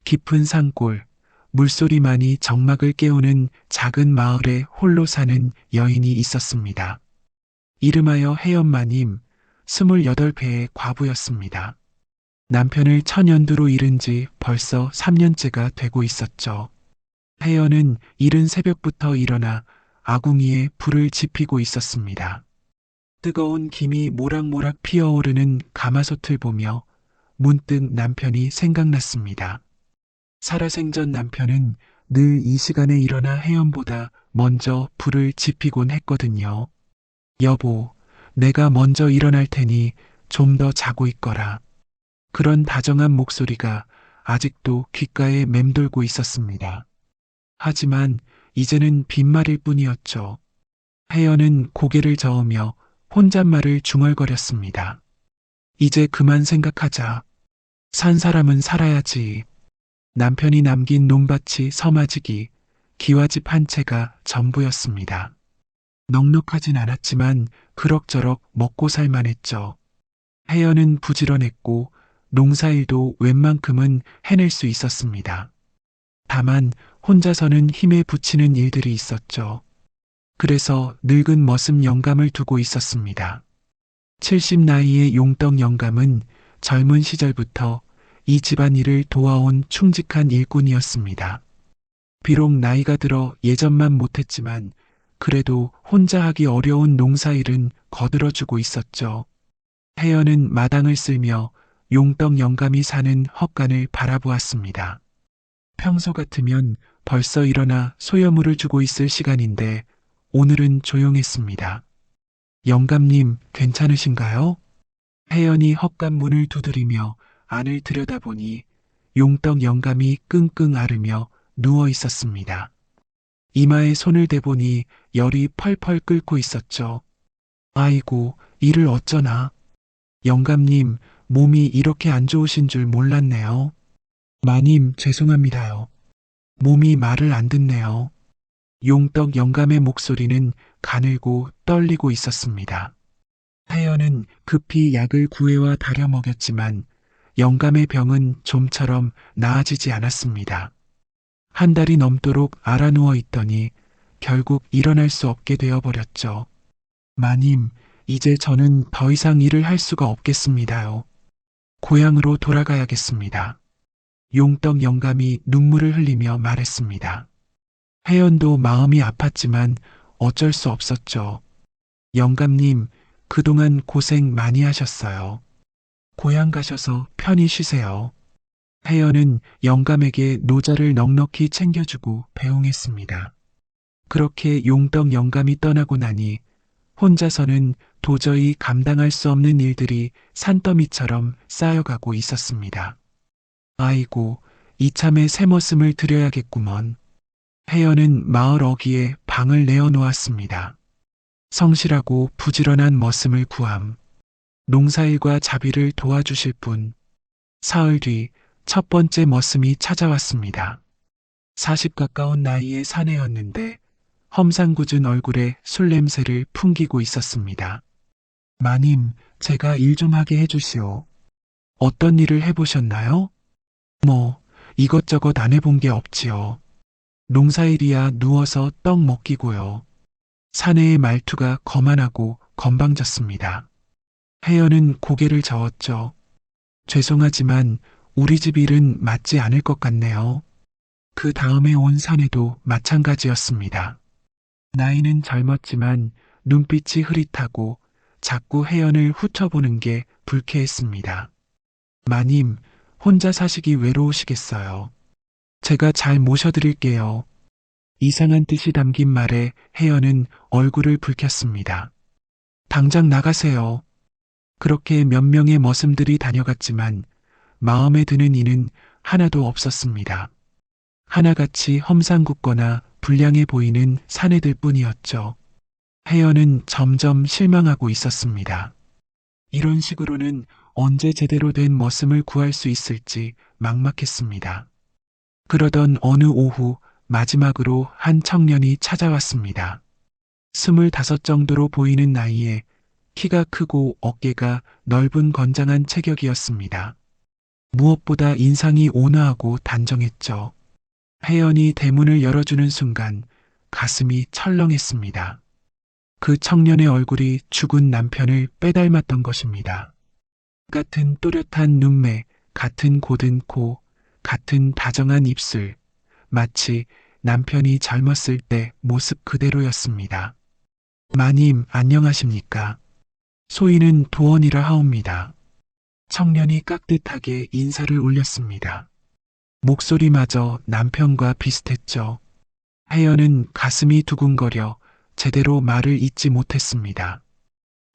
깊은 산골, 물소리만이 정막을 깨우는 작은 마을에 홀로 사는 여인이 있었습니다. 이름하여 혜연마님, 28배의 과부였습니다. 남편을 천연두로 잃은 지 벌써 3년째가 되고 있었죠. 혜연은 이른 새벽부터 일어나 아궁이에 불을 지피고 있었습니다. 뜨거운 김이 모락모락 피어오르는 가마솥을 보며 문득 남편이 생각났습니다. 살아생전 남편은 늘 이 시간에 일어나 혜연보다 먼저 불을 지피곤 했거든요. 여보, 내가 먼저 일어날 테니 좀 더 자고 있거라. 그런 다정한 목소리가 아직도 귓가에 맴돌고 있었습니다. 하지만 이제는 빈말일 뿐이었죠. 혜연은 고개를 저으며 혼잣말을 중얼거렸습니다. 이제 그만 생각하자. 산 사람은 살아야지. 남편이 남긴 논밭이 서마지기, 기와집 한 채가 전부였습니다. 넉넉하진 않았지만 그럭저럭 먹고 살만했죠. 혜연은 부지런했고 농사일도 웬만큼은 해낼 수 있었습니다. 다만 혼자서는 힘에 부치는 일들이 있었죠. 그래서 늙은 머슴 영감을 두고 있었습니다. 70 나이의 용떡 영감은 젊은 시절부터 이 집안일을 도와온 충직한 일꾼이었습니다. 비록 나이가 들어 예전만 못했지만 그래도 혼자 하기 어려운 농사일은 거들어주고 있었죠. 혜연은 마당을 쓸며 용떡 영감이 사는 헛간을 바라보았습니다. 평소 같으면 벌써 일어나 소여물을 주고 있을 시간인데 오늘은 조용했습니다. 영감님, 괜찮으신가요? 혜연이 헛간 문을 두드리며 안을 들여다보니 용떡 영감이 끙끙 앓으며 누워 있었습니다. 이마에 손을 대보니 열이 펄펄 끓고 있었죠. 아이고, 이를 어쩌나. 영감님, 몸이 이렇게 안 좋으신 줄 몰랐네요. 마님, 죄송합니다요. 몸이 말을 안 듣네요. 용떡 영감의 목소리는 가늘고 떨리고 있었습니다. 혜연은 급히 약을 구해와 다려 먹였지만 영감의 병은 좀처럼 나아지지 않았습니다. 한 달이 넘도록 알아누워 있더니 결국 일어날 수 없게 되어버렸죠. 마님, 이제 저는 더 이상 일을 할 수가 없겠습니다요. 고향으로 돌아가야겠습니다. 용떡 영감이 눈물을 흘리며 말했습니다. 혜연도 마음이 아팠지만 어쩔 수 없었죠. 영감님, 그동안 고생 많이 하셨어요. 고향 가셔서 편히 쉬세요. 혜연은 영감에게 노자를 넉넉히 챙겨주고 배웅했습니다. 그렇게 용떡 영감이 떠나고 나니 혼자서는 도저히 감당할 수 없는 일들이 산더미처럼 쌓여가고 있었습니다. 아이고, 이참에 새머슴을 드려야겠구먼. 혜연은 마을 어귀에 방을 내어놓았습니다. 성실하고 부지런한 머슴을 구함. 농사일과 자비를 도와주실 분. 사흘 뒤 첫 번째 머슴이 찾아왔습니다. 40 가까운 나이의 사내였는데 험상궂은 얼굴에 술 냄새를 풍기고 있었습니다. 마님, 제가 일 좀 하게 해주시오. 어떤 일을 해보셨나요? 뭐, 이것저것 안 해본 게 없지요. 농사일이야 누워서 떡 먹기고요. 사내의 말투가 거만하고 건방졌습니다. 혜연은 고개를 저었죠. 죄송하지만 우리 집 일은 맞지 않을 것 같네요. 그 다음에 온 사내도 마찬가지였습니다. 나이는 젊었지만 눈빛이 흐릿하고 자꾸 혜연을 훑어보는 게 불쾌했습니다. 마님, 혼자 사시기 외로우시겠어요. 제가 잘 모셔드릴게요. 이상한 뜻이 담긴 말에 혜연은 얼굴을 붉혔습니다. 당장 나가세요. 그렇게 몇 명의 머슴들이 다녀갔지만 마음에 드는 이는 하나도 없었습니다. 하나같이 험상궂거나 불량해 보이는 사내들 뿐이었죠. 혜연은 점점 실망하고 있었습니다. 이런 식으로는 언제 제대로 된 머슴을 구할 수 있을지 막막했습니다. 그러던 어느 오후 마지막으로 한 청년이 찾아왔습니다. 25 정도로 보이는 나이에 키가 크고 어깨가 넓은 건장한 체격이었습니다. 무엇보다 인상이 온화하고 단정했죠. 혜연이 대문을 열어주는 순간 가슴이 철렁했습니다. 그 청년의 얼굴이 죽은 남편을 빼닮았던 것입니다. 같은 또렷한 눈매, 같은 고든 코, 같은 다정한 입술, 마치 남편이 젊었을 때 모습 그대로였습니다. 마님, 안녕하십니까? 소인은 도원이라 하옵니다. 청년이 깍듯하게 인사를 올렸습니다. 목소리마저 남편과 비슷했죠. 혜연은 가슴이 두근거려 제대로 말을 잇지 못했습니다.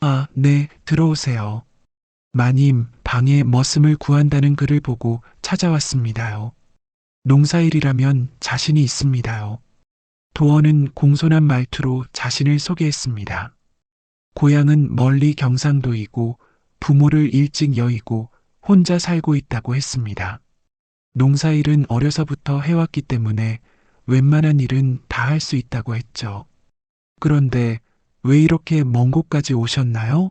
아, 네, 들어오세요. 마님, 방에 머슴을 구한다는 글을 보고 찾아왔습니다요. 농사일이라면 자신이 있습니다요. 도원은 공손한 말투로 자신을 소개했습니다. 고향은 멀리 경상도이고 부모를 일찍 여의고 혼자 살고 있다고 했습니다. 농사일은 어려서부터 해왔기 때문에 웬만한 일은 다 할 수 있다고 했죠. 그런데 왜 이렇게 먼 곳까지 오셨나요?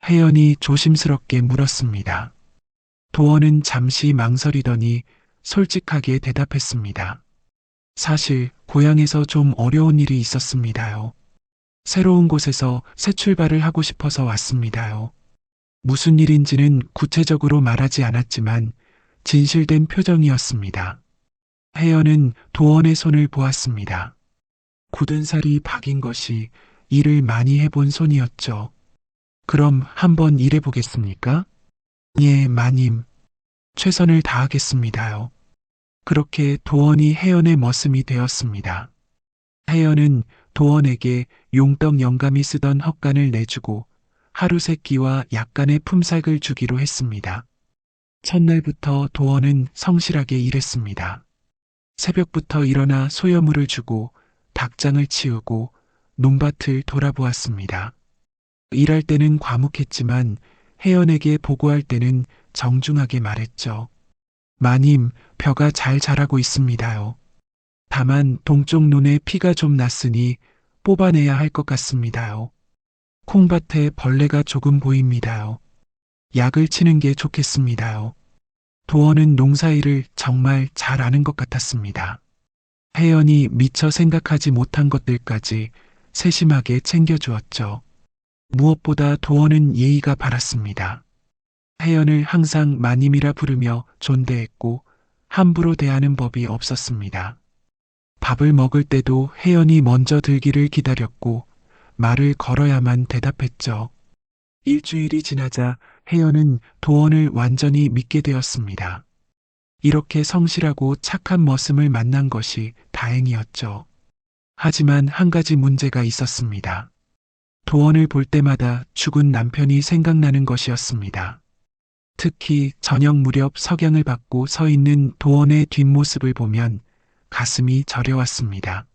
혜연이 조심스럽게 물었습니다. 도원은 잠시 망설이더니 솔직하게 대답했습니다. 사실 고향에서 좀 어려운 일이 있었습니다요. 새로운 곳에서 새 출발을 하고 싶어서 왔습니다요. 무슨 일인지는 구체적으로 말하지 않았지만 진실된 표정이었습니다. 혜연은 도원의 손을 보았습니다. 굳은 살이 박인 것이 일을 많이 해본 손이었죠. 그럼 한번 일해보겠습니까? 예, 마님. 최선을 다하겠습니다요. 그렇게 도원이 혜연의 머슴이 되었습니다. 혜연은 도원에게 용떡 영감이 쓰던 헛간을 내주고 하루 세끼와 약간의 품삯을 주기로 했습니다. 첫날부터 도원은 성실하게 일했습니다. 새벽부터 일어나 소여물을 주고 닭장을 치우고 논밭을 돌아보았습니다. 일할 때는 과묵했지만 혜연에게 보고할 때는 정중하게 말했죠. 마님, 벼가 잘 자라고 있습니다요. 다만 동쪽 눈에 피가 좀 났으니 뽑아내야 할 것 같습니다요. 콩밭에 벌레가 조금 보입니다요. 약을 치는 게 좋겠습니다요. 도원은 농사일을 정말 잘 아는 것 같았습니다. 혜연이 미처 생각하지 못한 것들까지 세심하게 챙겨주었죠. 무엇보다 도원은 예의가 바랐습니다. 혜연을 항상 마님이라 부르며 존대했고 함부로 대하는 법이 없었습니다. 밥을 먹을 때도 혜연이 먼저 들기를 기다렸고 말을 걸어야만 대답했죠. 일주일이 지나자 혜연은 도원을 완전히 믿게 되었습니다. 이렇게 성실하고 착한 머슴을 만난 것이 다행이었죠. 하지만 한 가지 문제가 있었습니다. 도원을 볼 때마다 죽은 남편이 생각나는 것이었습니다. 특히 저녁 무렵 석양을 받고 서 있는 도원의 뒷모습을 보면 가슴이 저려왔습니다.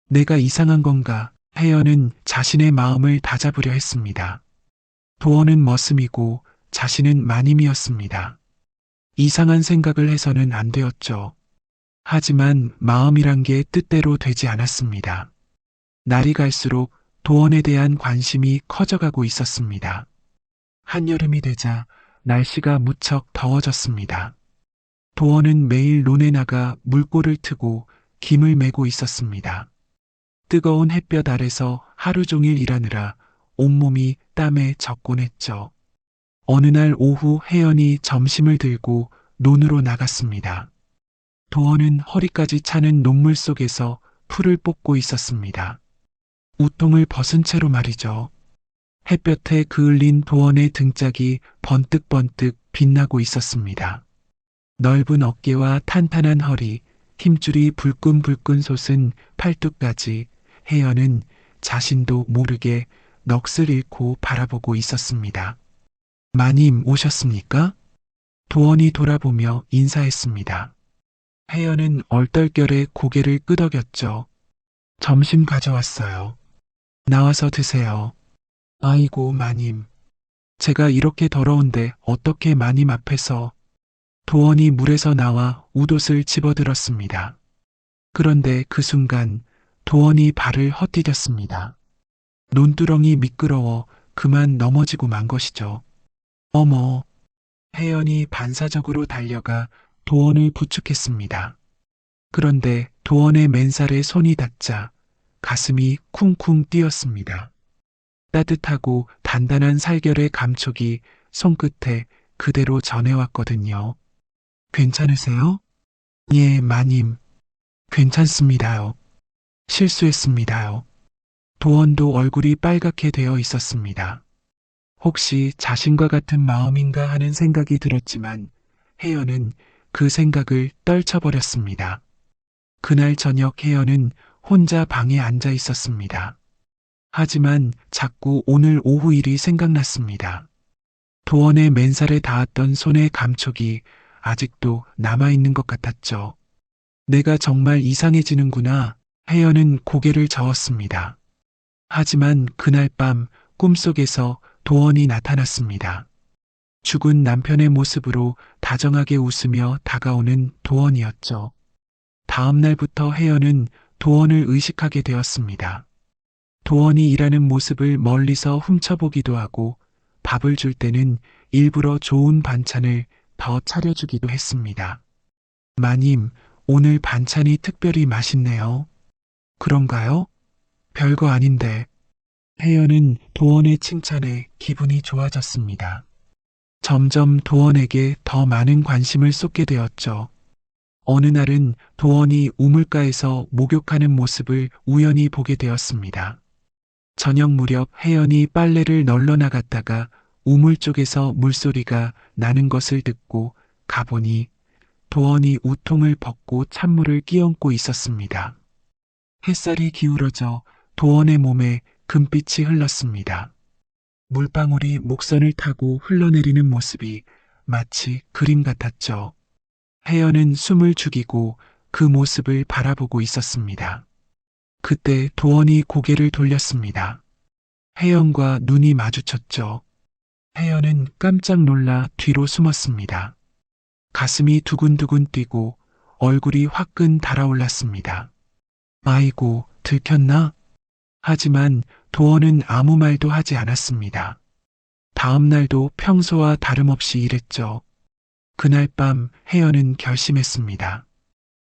내가 이상한 건가? 혜연은 자신의 마음을 다잡으려 했습니다. 도원은 머슴이고 자신은 마님이었습니다. 이상한 생각을 해서는 안 되었죠. 하지만 마음이란 게 뜻대로 되지 않았습니다. 날이 갈수록 도원에 대한 관심이 커져가고 있었습니다. 한여름이 되자 날씨가 무척 더워졌습니다. 도원은 매일 논에 나가 물꼬를 트고 김을 메고 있었습니다. 뜨거운 햇볕 아래서 하루 종일 일하느라 온몸이 땀에 젖곤 했죠. 어느 날 오후 혜연이 점심을 들고 논으로 나갔습니다. 도원은 허리까지 차는 녹물 속에서 풀을 뽑고 있었습니다. 우통을 벗은 채로 말이죠. 햇볕에 그을린 도원의 등짝이 번뜩번뜩 빛나고 있었습니다. 넓은 어깨와 탄탄한 허리, 힘줄이 불끈불끈 솟은 팔뚝까지 혜연은 자신도 모르게 넋을 잃고 바라보고 있었습니다. 마님 오셨습니까? 도원이 돌아보며 인사했습니다. 혜연은 얼떨결에 고개를 끄덕였죠. 점심 가져왔어요. 나와서 드세요. 아이고 마님. 제가 이렇게 더러운데 어떻게 마님 앞에서. 도원이 물에서 나와 웃옷을 집어들었습니다. 그런데 그 순간 도원이 발을 헛디뎠습니다. 논두렁이 미끄러워 그만 넘어지고 만 것이죠. 어머. 혜연이 반사적으로 달려가 도원을 부축했습니다. 그런데 도원의 맨살에 손이 닿자 가슴이 쿵쿵 뛰었습니다. 따뜻하고 단단한 살결의 감촉이 손끝에 그대로 전해왔거든요. 괜찮으세요? 예, 마님. 괜찮습니다요. 실수했습니다요. 도원도 얼굴이 빨갛게 되어 있었습니다. 혹시 자신과 같은 마음인가 하는 생각이 들었지만 혜연은 그 생각을 떨쳐버렸습니다. 그날 저녁 혜연은 혼자 방에 앉아 있었습니다. 하지만 자꾸 오늘 오후 일이 생각났습니다. 도원의 맨살에 닿았던 손의 감촉이 아직도 남아있는 것 같았죠. 내가 정말 이상해지는구나. 혜연은 고개를 저었습니다. 하지만 그날 밤 꿈속에서 도원이 나타났습니다. 죽은 남편의 모습으로 다정하게 웃으며 다가오는 도원이었죠. 다음 날부터 혜연은 도원을 의식하게 되었습니다. 도원이 일하는 모습을 멀리서 훔쳐보기도 하고 밥을 줄 때는 일부러 좋은 반찬을 더 차려주기도 했습니다. 마님, 오늘 반찬이 특별히 맛있네요. 그런가요? 별거 아닌데. 혜연은 도원의 칭찬에 기분이 좋아졌습니다. 점점 도원에게 더 많은 관심을 쏟게 되었죠. 어느 날은 도원이 우물가에서 목욕하는 모습을 우연히 보게 되었습니다. 저녁 무렵 혜연이 빨래를 널러 나갔다가 우물 쪽에서 물소리가 나는 것을 듣고 가보니 도원이 우통을 벗고 찬물을 끼얹고 있었습니다. 햇살이 기울어져 도원의 몸에 금빛이 흘렀습니다. 물방울이 목선을 타고 흘러내리는 모습이 마치 그림 같았죠. 혜연은 숨을 죽이고 그 모습을 바라보고 있었습니다. 그때 도원이 고개를 돌렸습니다. 혜연과 눈이 마주쳤죠. 혜연은 깜짝 놀라 뒤로 숨었습니다. 가슴이 두근두근 뛰고 얼굴이 화끈 달아올랐습니다. 아이고, 들켰나? 하지만 도원은 아무 말도 하지 않았습니다. 다음 날도 평소와 다름없이 일했죠. 그날 밤 혜연은 결심했습니다.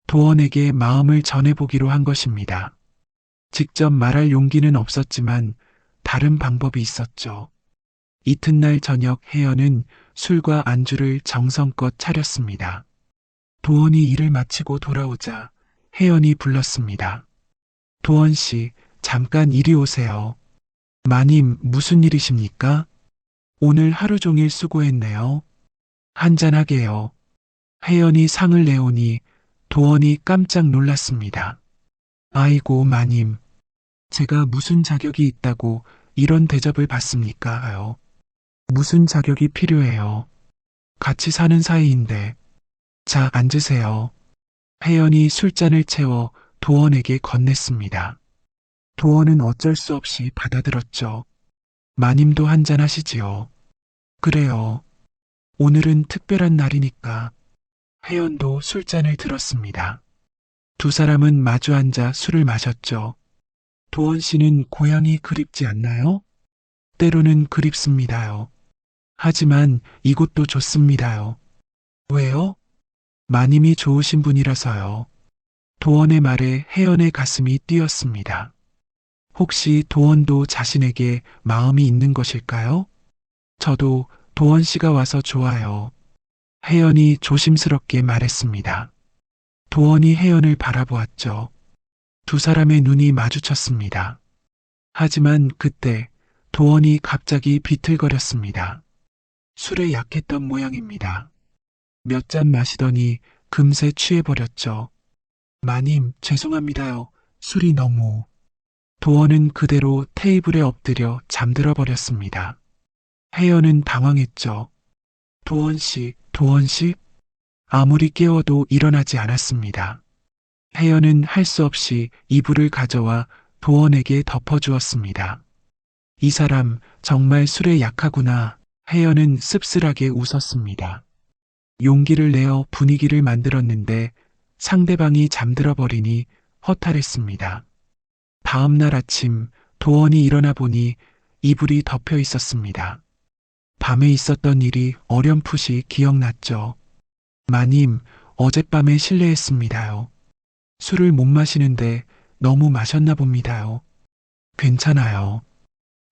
도원에게 마음을 전해보기로 한 것입니다. 직접 말할 용기는 없었지만 다른 방법이 있었죠. 이튿날 저녁 혜연은 술과 안주를 정성껏 차렸습니다. 도원이 일을 마치고 돌아오자 혜연이 불렀습니다. 도원 씨, 잠깐 이리 오세요. 마님, 무슨 일이십니까? 오늘 하루 종일 수고했네요. 한잔하게요. 혜연이 상을 내오니 도원이 깜짝 놀랐습니다. 아이고, 마님. 제가 무슨 자격이 있다고 이런 대접을 받습니까? 하요. 무슨 자격이 필요해요. 같이 사는 사이인데. 자, 앉으세요. 혜연이 술잔을 채워 도원에게 건넸습니다. 도원은 어쩔 수 없이 받아들었죠. 마님도 한잔 하시지요. 그래요. 오늘은 특별한 날이니까. 혜연도 술잔을 들었습니다. 두 사람은 마주 앉아 술을 마셨죠. 도원 씨는 고향이 그립지 않나요? 때로는 그립습니다요. 하지만 이곳도 좋습니다요. 왜요? 마님이 좋으신 분이라서요. 도원의 말에 혜연의 가슴이 뛰었습니다. 혹시 도원도 자신에게 마음이 있는 것일까요? 저도 도원 씨가 와서 좋아요. 혜연이 조심스럽게 말했습니다. 도원이 혜연을 바라보았죠. 두 사람의 눈이 마주쳤습니다. 하지만 그때 도원이 갑자기 비틀거렸습니다. 술에 약했던 모양입니다. 몇 잔 마시더니 금세 취해버렸죠. 마님, 죄송합니다요. 술이 너무... 도원은 그대로 테이블에 엎드려 잠들어 버렸습니다. 혜연은 당황했죠. 도원 씨, 도원 씨? 아무리 깨워도 일어나지 않았습니다. 혜연은 할 수 없이 이불을 가져와 도원에게 덮어주었습니다. 이 사람 정말 술에 약하구나. 혜연은 씁쓸하게 웃었습니다. 용기를 내어 분위기를 만들었는데 상대방이 잠들어 버리니 허탈했습니다. 다음 날 아침 도원이 일어나 보니 이불이 덮여 있었습니다. 밤에 있었던 일이 어렴풋이 기억났죠. 마님, 어젯밤에 실례했습니다요. 술을 못 마시는데 너무 마셨나 봅니다요. 괜찮아요.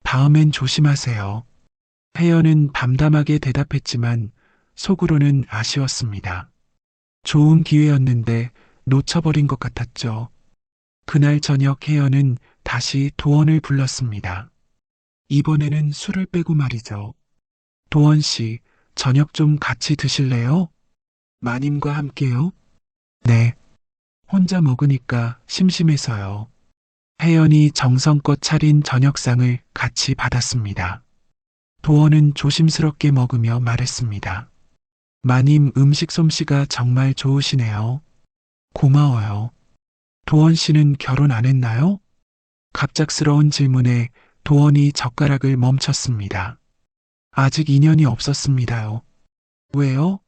다음엔 조심하세요. 혜연은 담담하게 대답했지만 속으로는 아쉬웠습니다. 좋은 기회였는데 놓쳐버린 것 같았죠. 그날 저녁 혜연은 다시 도원을 불렀습니다. 이번에는 술을 빼고 말이죠. 도원 씨, 저녁 좀 같이 드실래요? 마님과 함께요? 네. 혼자 먹으니까 심심해서요. 혜연이 정성껏 차린 저녁상을 같이 받았습니다. 도원은 조심스럽게 먹으며 말했습니다. 마님 음식 솜씨가 정말 좋으시네요. 고마워요. 도원 씨는 결혼 안 했나요? 갑작스러운 질문에 도원이 젓가락을 멈췄습니다. 아직 인연이 없었습니다요. 왜요?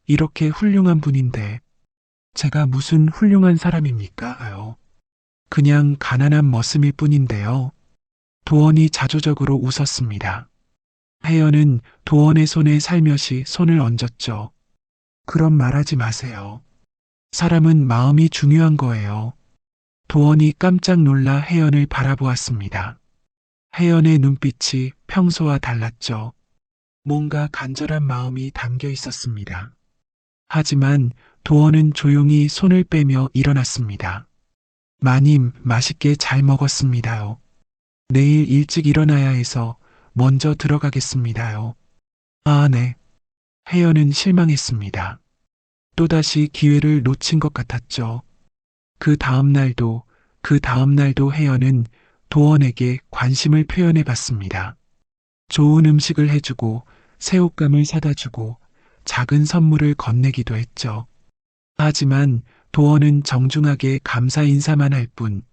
이렇게 훌륭한 분인데. 제가 무슨 훌륭한 사람입니까?요. 그냥 가난한 머슴일 뿐인데요. 도원이 자조적으로 웃었습니다. 혜연은 도원의 손에 살며시 손을 얹었죠. 그럼 말하지 마세요. 사람은 마음이 중요한 거예요. 도원이 깜짝 놀라 혜연을 바라보았습니다. 혜연의 눈빛이 평소와 달랐죠. 뭔가 간절한 마음이 담겨 있었습니다. 하지만 도원은 조용히 손을 빼며 일어났습니다. 마님, 맛있게 잘 먹었습니다요. 내일 일찍 일어나야 해서 먼저 들어가겠습니다요. 아, 네. 혜연은 실망했습니다. 또다시 기회를 놓친 것 같았죠. 그 다음 날도 혜연은 도원에게 관심을 표현해 봤습니다. 좋은 음식을 해주고 새옷감을 사다 주고 작은 선물을 건네기도 했죠. 하지만 도원은 정중하게 감사 인사만 할 뿐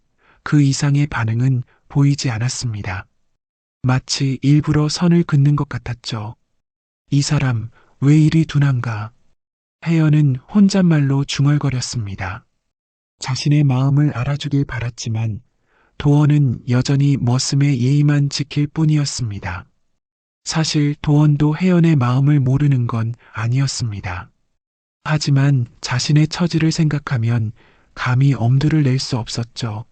그 이상의 반응은 보이지 않았습니다. 마치 일부러 선을 긋는 것 같았죠. 이 사람 왜 이리 둔한가? 혜연은 혼잣말로 중얼거렸습니다. 자신의 마음을 알아주길 바랐지만 도원은 여전히 머슴의 예의만 지킬 뿐이었습니다. 사실 도원도 혜연의 마음을 모르는 건 아니었습니다. 하지만 자신의 처지를 생각하면 감히 엄두를 낼 수 없었죠.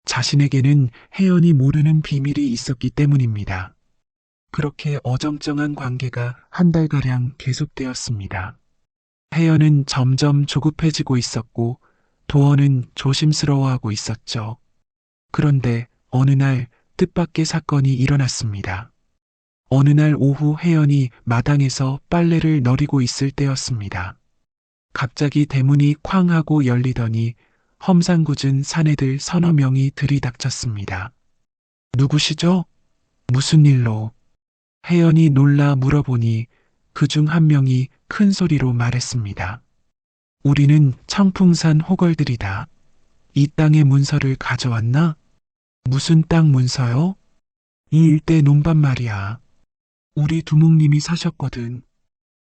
자신에게는 혜연이 모르는 비밀이 있었기 때문입니다. 그렇게 어정쩡한 관계가 한 달가량 계속되었습니다. 혜연은 점점 조급해지고 있었고 도원은 조심스러워하고 있었죠. 그런데 어느 날 뜻밖의 사건이 일어났습니다. 어느 날 오후 혜연이 마당에서 빨래를 널이고 있을 때였습니다. 갑자기 대문이 쾅 하고 열리더니 험상궂은 사내들 서너 명이 들이닥쳤습니다. 누구시죠? 무슨 일로? 혜연이 놀라 물어보니 그중 한 명이 큰 소리로 말했습니다. 우리는 청풍산 호걸들이다. 이 땅의 문서를 가져왔나? 무슨 땅 문서요? 이 일대 논밭 말이야. 우리 두목님이 사셨거든.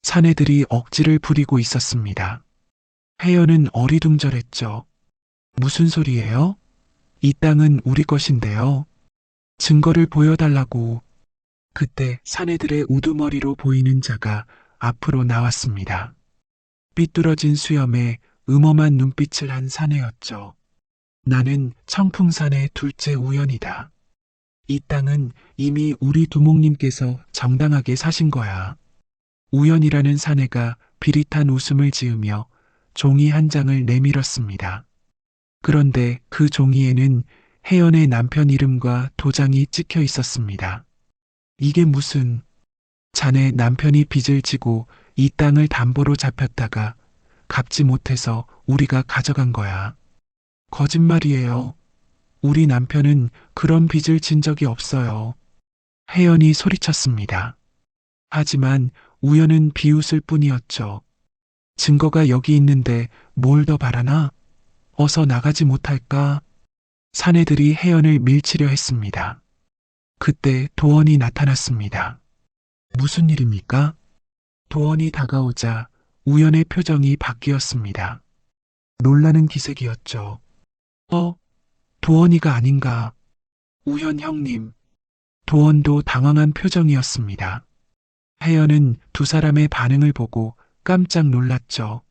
사내들이 억지를 부리고 있었습니다. 혜연은 어리둥절했죠. 무슨 소리예요? 이 땅은 우리 것인데요. 증거를 보여달라고. 그때 사내들의 우두머리로 보이는 자가 앞으로 나왔습니다. 삐뚤어진 수염에 음험한 눈빛을 한 사내였죠. 나는 청풍산의 둘째 우연이다. 이 땅은 이미 우리 두목님께서 정당하게 사신 거야. 우연이라는 사내가 비릿한 웃음을 지으며 종이 한 장을 내밀었습니다. 그런데 그 종이에는 혜연의 남편 이름과 도장이 찍혀 있었습니다. 이게 무슨... 자네 남편이 빚을 지고 이 땅을 담보로 잡혔다가 갚지 못해서 우리가 가져간 거야. 거짓말이에요. 우리 남편은 그런 빚을 진 적이 없어요. 혜연이 소리쳤습니다. 하지만 우연은 비웃을 뿐이었죠. 증거가 여기 있는데 뭘 더 바라나? 어서 나가지 못할까? 사내들이 혜연을 밀치려 했습니다. 그때 도원이 나타났습니다. 무슨 일입니까? 도원이 다가오자 우연의 표정이 바뀌었습니다. 놀라는 기색이었죠. 도원이가 아닌가. 우연 형님. 도원도 당황한 표정이었습니다. 혜연은 두 사람의 반응을 보고 깜짝 놀랐죠.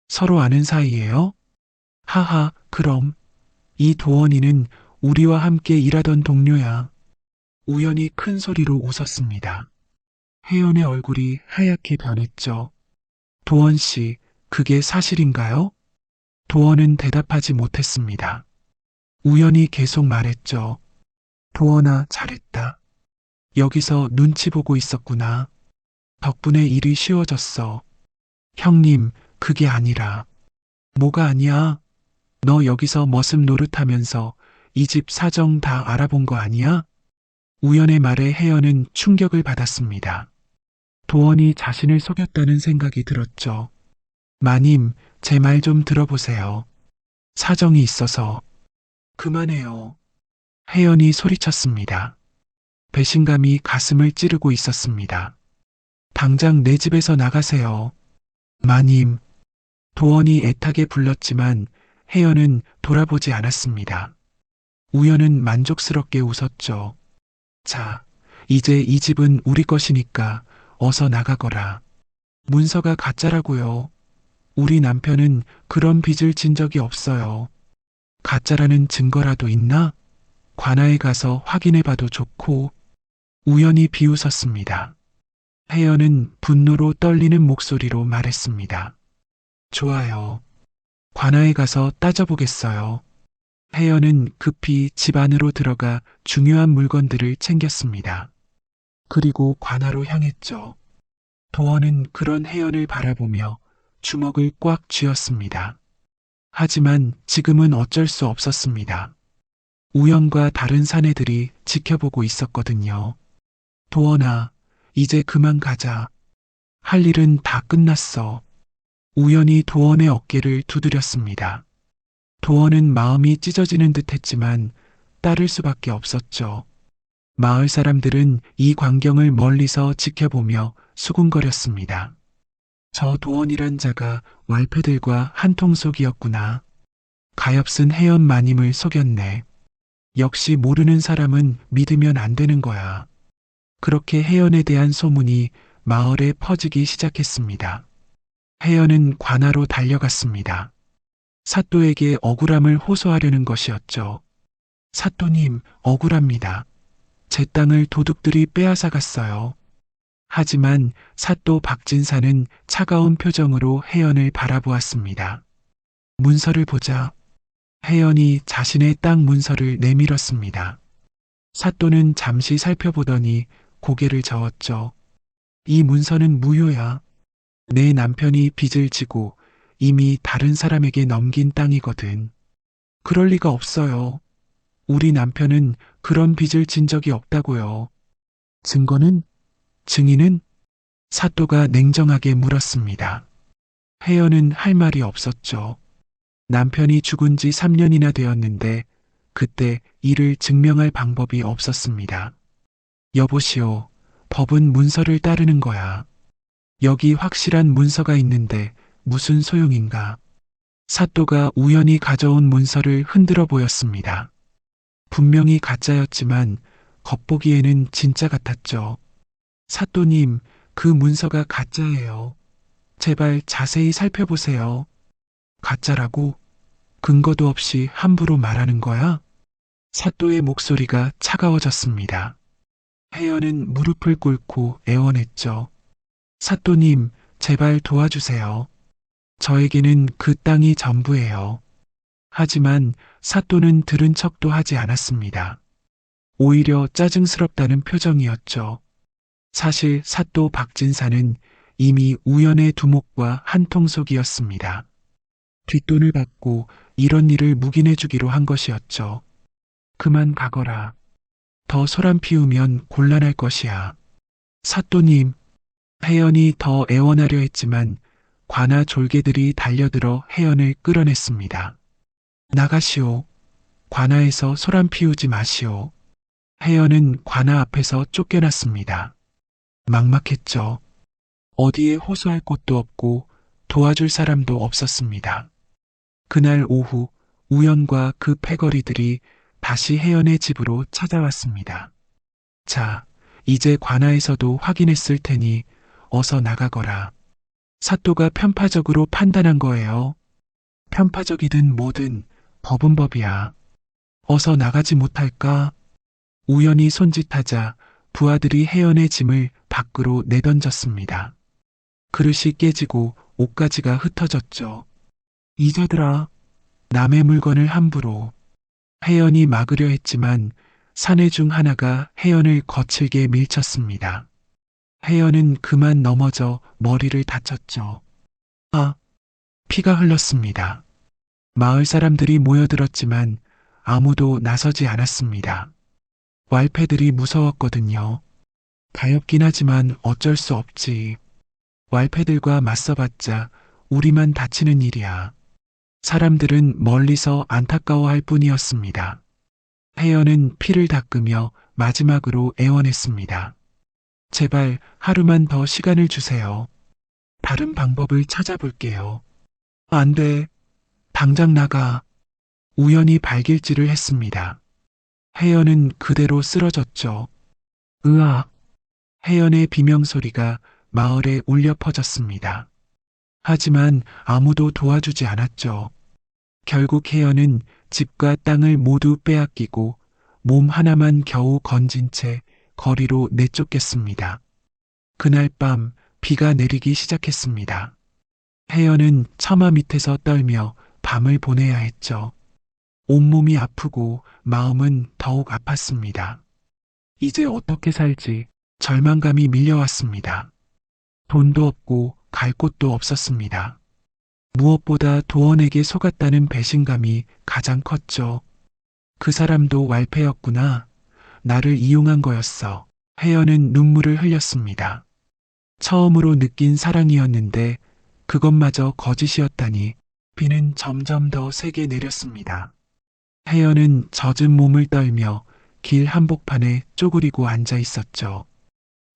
서로 아는 사이예요? 하하, 그럼. 이 도원이는 우리와 함께 일하던 동료야. 우연히 큰 소리로 웃었습니다. 혜연의 얼굴이 하얗게 변했죠. 도원 씨, 그게 사실인가요? 도원은 대답하지 못했습니다. 우연히 계속 말했죠. 도원아, 잘했다. 여기서 눈치 보고 있었구나. 덕분에 일이 쉬워졌어. 형님, 그게 아니라. 뭐가 아니야? 너 여기서 머슴 노릇하면서 이 집 사정 다 알아본 거 아니야? 우연의 말에 혜연은 충격을 받았습니다. 도원이 자신을 속였다는 생각이 들었죠. 마님, 제 말 좀 들어보세요. 사정이 있어서. 그만해요. 혜연이 소리쳤습니다. 배신감이 가슴을 찌르고 있었습니다. 당장 내 집에서 나가세요. 마님. 도원이 애타게 불렀지만 혜연은 돌아보지 않았습니다. 우연은 만족스럽게 웃었죠. 자, 이제 이 집은 우리 것이니까 어서 나가거라. 문서가 가짜라고요. 우리 남편은 그런 빚을 진 적이 없어요. 가짜라는 증거라도 있나? 관아에 가서 확인해봐도 좋고. 우연히 비웃었습니다. 혜연은 분노로 떨리는 목소리로 말했습니다. 좋아요. 관아에 가서 따져보겠어요. 혜연은 급히 집 안으로 들어가 중요한 물건들을 챙겼습니다. 그리고 관아로 향했죠. 도원은 그런 혜연을 바라보며 주먹을 꽉 쥐었습니다. 하지만 지금은 어쩔 수 없었습니다. 우연과 다른 사내들이 지켜보고 있었거든요. 도원아, 이제 그만 가자. 할 일은 다 끝났어. 우연히 도원의 어깨를 두드렸습니다. 도원은 마음이 찢어지는 듯 했지만 따를 수밖에 없었죠. 마을 사람들은 이 광경을 멀리서 지켜보며 수군거렸습니다. 저 도원이란 자가 왈패들과 한통속이었구나. 가엾은 혜연 마님을 속였네. 역시 모르는 사람은 믿으면 안 되는 거야. 그렇게 혜연에 대한 소문이 마을에 퍼지기 시작했습니다. 혜연은 관아로 달려갔습니다. 사또에게 억울함을 호소하려는 것이었죠. 사또님, 억울합니다. 제 땅을 도둑들이 빼앗아 갔어요. 하지만 사또 박진사는 차가운 표정으로 혜연을 바라보았습니다. 문서를 보자. 혜연이 자신의 땅 문서를 내밀었습니다. 사또는 잠시 살펴보더니 고개를 저었죠. 이 문서는 무효야. 내 남편이 빚을 지고 이미 다른 사람에게 넘긴 땅이거든. 그럴 리가 없어요. 우리 남편은 그런 빚을 진 적이 없다고요. 증거는? 증인은? 사또가 냉정하게 물었습니다. 혜연은 할 말이 없었죠. 남편이 죽은 지 3년이나 되었는데 그때 이를 증명할 방법이 없었습니다. 여보시오, 법은 문서를 따르는 거야. 여기 확실한 문서가 있는데 무슨 소용인가. 사또가 우연히 가져온 문서를 흔들어 보였습니다. 분명히 가짜였지만 겉보기에는 진짜 같았죠. 사또님, 그 문서가 가짜예요. 제발 자세히 살펴보세요. 가짜라고? 근거도 없이 함부로 말하는 거야? 사또의 목소리가 차가워졌습니다. 혜연은 무릎을 꿇고 애원했죠. 사또님, 제발 도와주세요. 저에게는 그 땅이 전부예요. 하지만 사또는 들은 척도 하지 않았습니다. 오히려 짜증스럽다는 표정이었죠. 사실 사또 박진사는 이미 우연의 두목과 한통속이었습니다. 뒷돈을 받고 이런 일을 묵인해 주기로 한 것이었죠. 그만 가거라. 더 소란 피우면 곤란할 것이야. 사또님, 혜연이 더 애원하려 했지만 관아 졸개들이 달려들어 혜연을 끌어냈습니다. 나가시오. 관아에서 소란 피우지 마시오. 혜연은 관아 앞에서 쫓겨났습니다. 막막했죠. 어디에 호소할 곳도 없고 도와줄 사람도 없었습니다. 그날 오후 우연과 그 패거리들이 다시 혜연의 집으로 찾아왔습니다. 자, 이제 관아에서도 확인했을 테니 어서 나가거라. 사또가 편파적으로 판단한 거예요. 편파적이든 뭐든 법은 법이야. 어서 나가지 못할까? 우연히 손짓하자 부하들이 혜연의 짐을 밖으로 내던졌습니다. 그릇이 깨지고 옷가지가 흩어졌죠. 이자들아, 남의 물건을 함부로. 혜연이 막으려 했지만 사내 중 하나가 혜연을 거칠게 밀쳤습니다. 혜연은 그만 넘어져 머리를 다쳤죠. 아, 피가 흘렀습니다. 마을 사람들이 모여들었지만 아무도 나서지 않았습니다. 왈패들이 무서웠거든요. 가엾긴 하지만 어쩔 수 없지. 왈패들과 맞서봤자 우리만 다치는 일이야. 사람들은 멀리서 안타까워할 뿐이었습니다. 혜연은 피를 닦으며 마지막으로 애원했습니다. 제발 하루만 더 시간을 주세요. 다른 방법을 찾아볼게요. 안 돼. 당장 나가. 우연히 발길질을 했습니다. 혜연은 그대로 쓰러졌죠. 으악. 혜연의 비명소리가 마을에 울려 퍼졌습니다. 하지만 아무도 도와주지 않았죠. 결국 혜연은 집과 땅을 모두 빼앗기고 몸 하나만 겨우 건진 채 거리로 내쫓겼습니다. 그날 밤 비가 내리기 시작했습니다. 혜연은 처마 밑에서 떨며 밤을 보내야 했죠. 온몸이 아프고 마음은 더욱 아팠습니다. 이제 어떻게 살지 절망감이 밀려왔습니다. 돈도 없고 갈 곳도 없었습니다. 무엇보다 도원에게 속았다는 배신감이 가장 컸죠. 그 사람도 왈패였구나. 나를 이용한 거였어. 혜연은 눈물을 흘렸습니다. 처음으로 느낀 사랑이었는데 그것마저 거짓이었다니. 비는 점점 더 세게 내렸습니다. 혜연은 젖은 몸을 떨며 길 한복판에 쪼그리고 앉아 있었죠.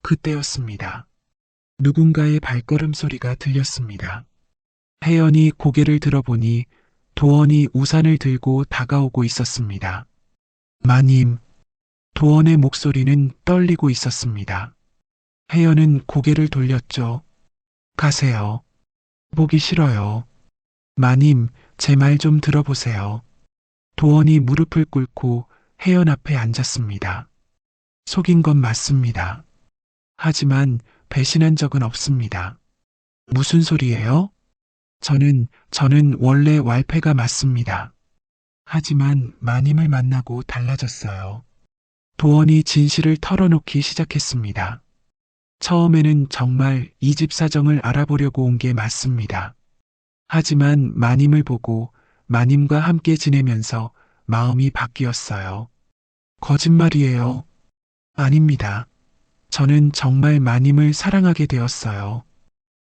그때였습니다. 누군가의 발걸음 소리가 들렸습니다. 혜연이 고개를 들어보니 도원이 우산을 들고 다가오고 있었습니다. 마님, 도원의 목소리는 떨리고 있었습니다. 혜연은 고개를 돌렸죠. 가세요. 보기 싫어요. 마님, 제 말 좀 들어보세요. 도원이 무릎을 꿇고 혜연 앞에 앉았습니다. 속인 건 맞습니다. 하지만 배신한 적은 없습니다. 무슨 소리예요? 저는 원래 왈패가 맞습니다. 하지만 마님을 만나고 달라졌어요. 도원이 진실을 털어놓기 시작했습니다. 처음에는 정말 이 집 사정을 알아보려고 온 게 맞습니다. 하지만 마님을 보고 마님과 함께 지내면서 마음이 바뀌었어요. 거짓말이에요. 아닙니다. 저는 정말 마님을 사랑하게 되었어요.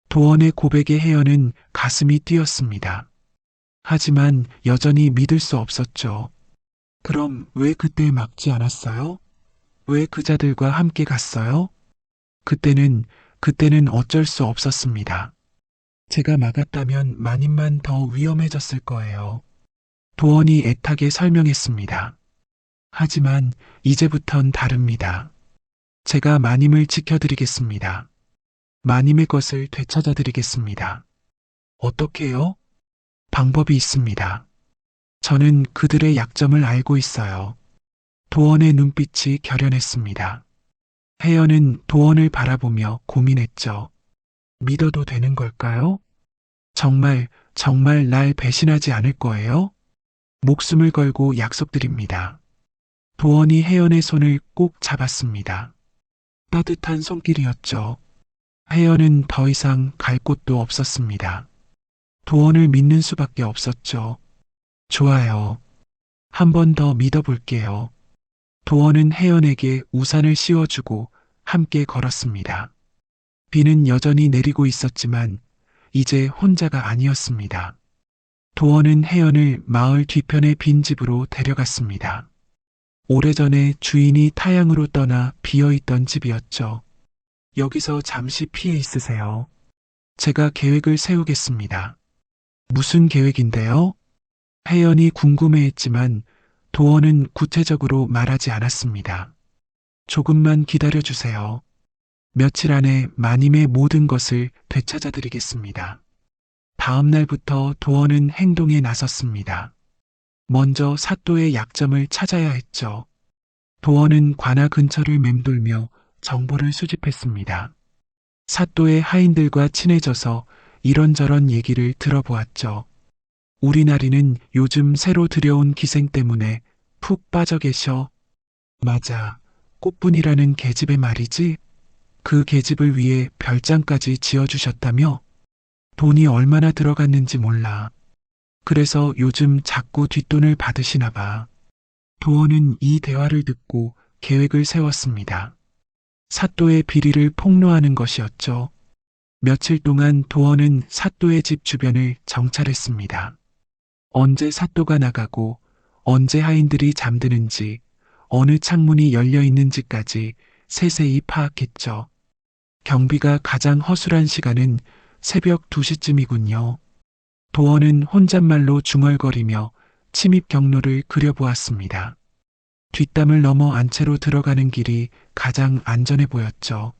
도원의 고백에 혜연은 가슴이 뛰었습니다. 하지만 여전히 믿을 수 없었죠. 그럼 왜 그때 막지 않았어요? 왜 그자들과 함께 갔어요? 그때는 어쩔 수 없었습니다. 제가 막았다면 마님만 더 위험해졌을 거예요. 도원이 애타게 설명했습니다. 하지만 이제부턴 다릅니다. 제가 마님을 지켜드리겠습니다. 마님의 것을 되찾아드리겠습니다. 어떻게요? 방법이 있습니다. 저는 그들의 약점을 알고 있어요. 도원의 눈빛이 결연했습니다. 혜연은 도원을 바라보며 고민했죠. 믿어도 되는 걸까요? 정말 날 배신하지 않을 거예요? 목숨을 걸고 약속드립니다. 도원이 혜연의 손을 꼭 잡았습니다. 따뜻한 손길이었죠. 혜연은 더 이상 갈 곳도 없었습니다. 도원을 믿는 수밖에 없었죠. 좋아요. 한 번 더 믿어볼게요. 도원은 혜연에게 우산을 씌워주고 함께 걸었습니다. 비는 여전히 내리고 있었지만 이제 혼자가 아니었습니다. 도원은 혜연을 마을 뒤편의 빈집으로 데려갔습니다. 오래전에 주인이 타향으로 떠나 비어있던 집이었죠. 여기서 잠시 피해 있으세요. 제가 계획을 세우겠습니다. 무슨 계획인데요? 혜연이 궁금해했지만 도원은 구체적으로 말하지 않았습니다. 조금만 기다려주세요. 며칠 안에 마님의 모든 것을 되찾아드리겠습니다. 다음 날부터 도원은 행동에 나섰습니다. 먼저 사또의 약점을 찾아야 했죠. 도원은 관아 근처를 맴돌며 정보를 수집했습니다. 사또의 하인들과 친해져서 이런저런 얘기를 들어보았죠. 우리 나리는 요즘 새로 들여온 기생 때문에 푹 빠져 계셔. 맞아. 꽃분이라는 계집의 말이지. 그 계집을 위해 별장까지 지어주셨다며? 돈이 얼마나 들어갔는지 몰라. 그래서 요즘 자꾸 뒷돈을 받으시나 봐. 도원은 이 대화를 듣고 계획을 세웠습니다. 사또의 비리를 폭로하는 것이었죠. 며칠 동안 도원은 사또의 집 주변을 정찰했습니다. 언제 사또가 나가고 언제 하인들이 잠드는지 어느 창문이 열려 있는지까지 세세히 파악했죠. 경비가 가장 허술한 시간은 새벽 2시쯤이군요. 도원은 혼잣말로 중얼거리며 침입 경로를 그려보았습니다. 뒷담을 넘어 안채로 들어가는 길이 가장 안전해 보였죠.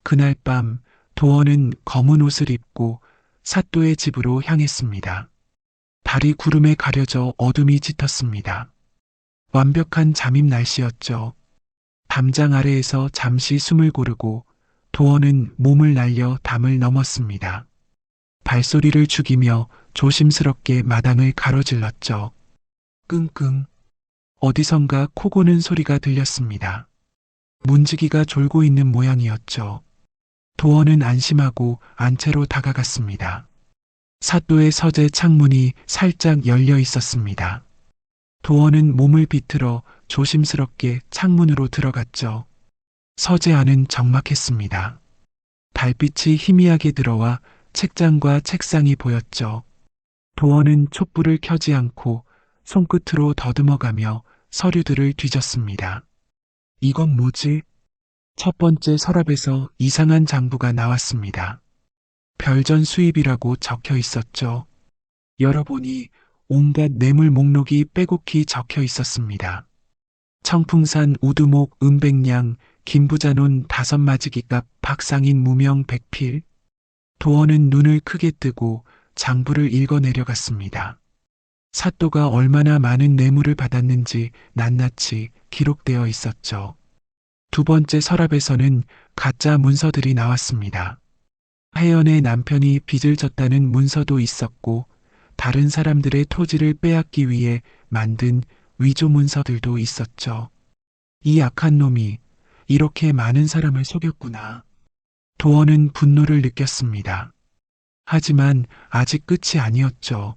그날 밤 도원은 검은 옷을 입고 사또의 집으로 향했습니다. 달이 구름에 가려져 어둠이 짙었습니다. 완벽한 잠입 날씨였죠. 담장 아래에서 잠시 숨을 고르고 도원은 몸을 날려 담을 넘었습니다. 발소리를 죽이며 조심스럽게 마당을 가로질렀죠. 끙끙. 어디선가 코 고는 소리가 들렸습니다. 문지기가 졸고 있는 모양이었죠. 도원은 안심하고 안채로 다가갔습니다. 사또의 서재 창문이 살짝 열려 있었습니다. 도원은 몸을 비틀어 조심스럽게 창문으로 들어갔죠. 서재 안은 적막했습니다. 달빛이 희미하게 들어와 책장과 책상이 보였죠. 도원은 촛불을 켜지 않고 손끝으로 더듬어가며 서류들을 뒤졌습니다. 이건 뭐지? 첫 번째 서랍에서 이상한 장부가 나왔습니다. 별전 수입이라고 적혀 있었죠. 열어보니 온갖 뇌물 목록이 빼곡히 적혀 있었습니다. 청풍산 우두목 은백량 김부자논 5마지기값 박상인 무명 100필. 도원은 눈을 크게 뜨고 장부를 읽어 내려갔습니다. 사또가 얼마나 많은 뇌물을 받았는지 낱낱이 기록되어 있었죠. 두 번째 서랍에서는 가짜 문서들이 나왔습니다. 혜연의 남편이 빚을 졌다는 문서도 있었고 다른 사람들의 토지를 빼앗기 위해 만든 위조 문서들도 있었죠. 이 악한 놈이 이렇게 많은 사람을 속였구나. 도원은 분노를 느꼈습니다. 하지만 아직 끝이 아니었죠.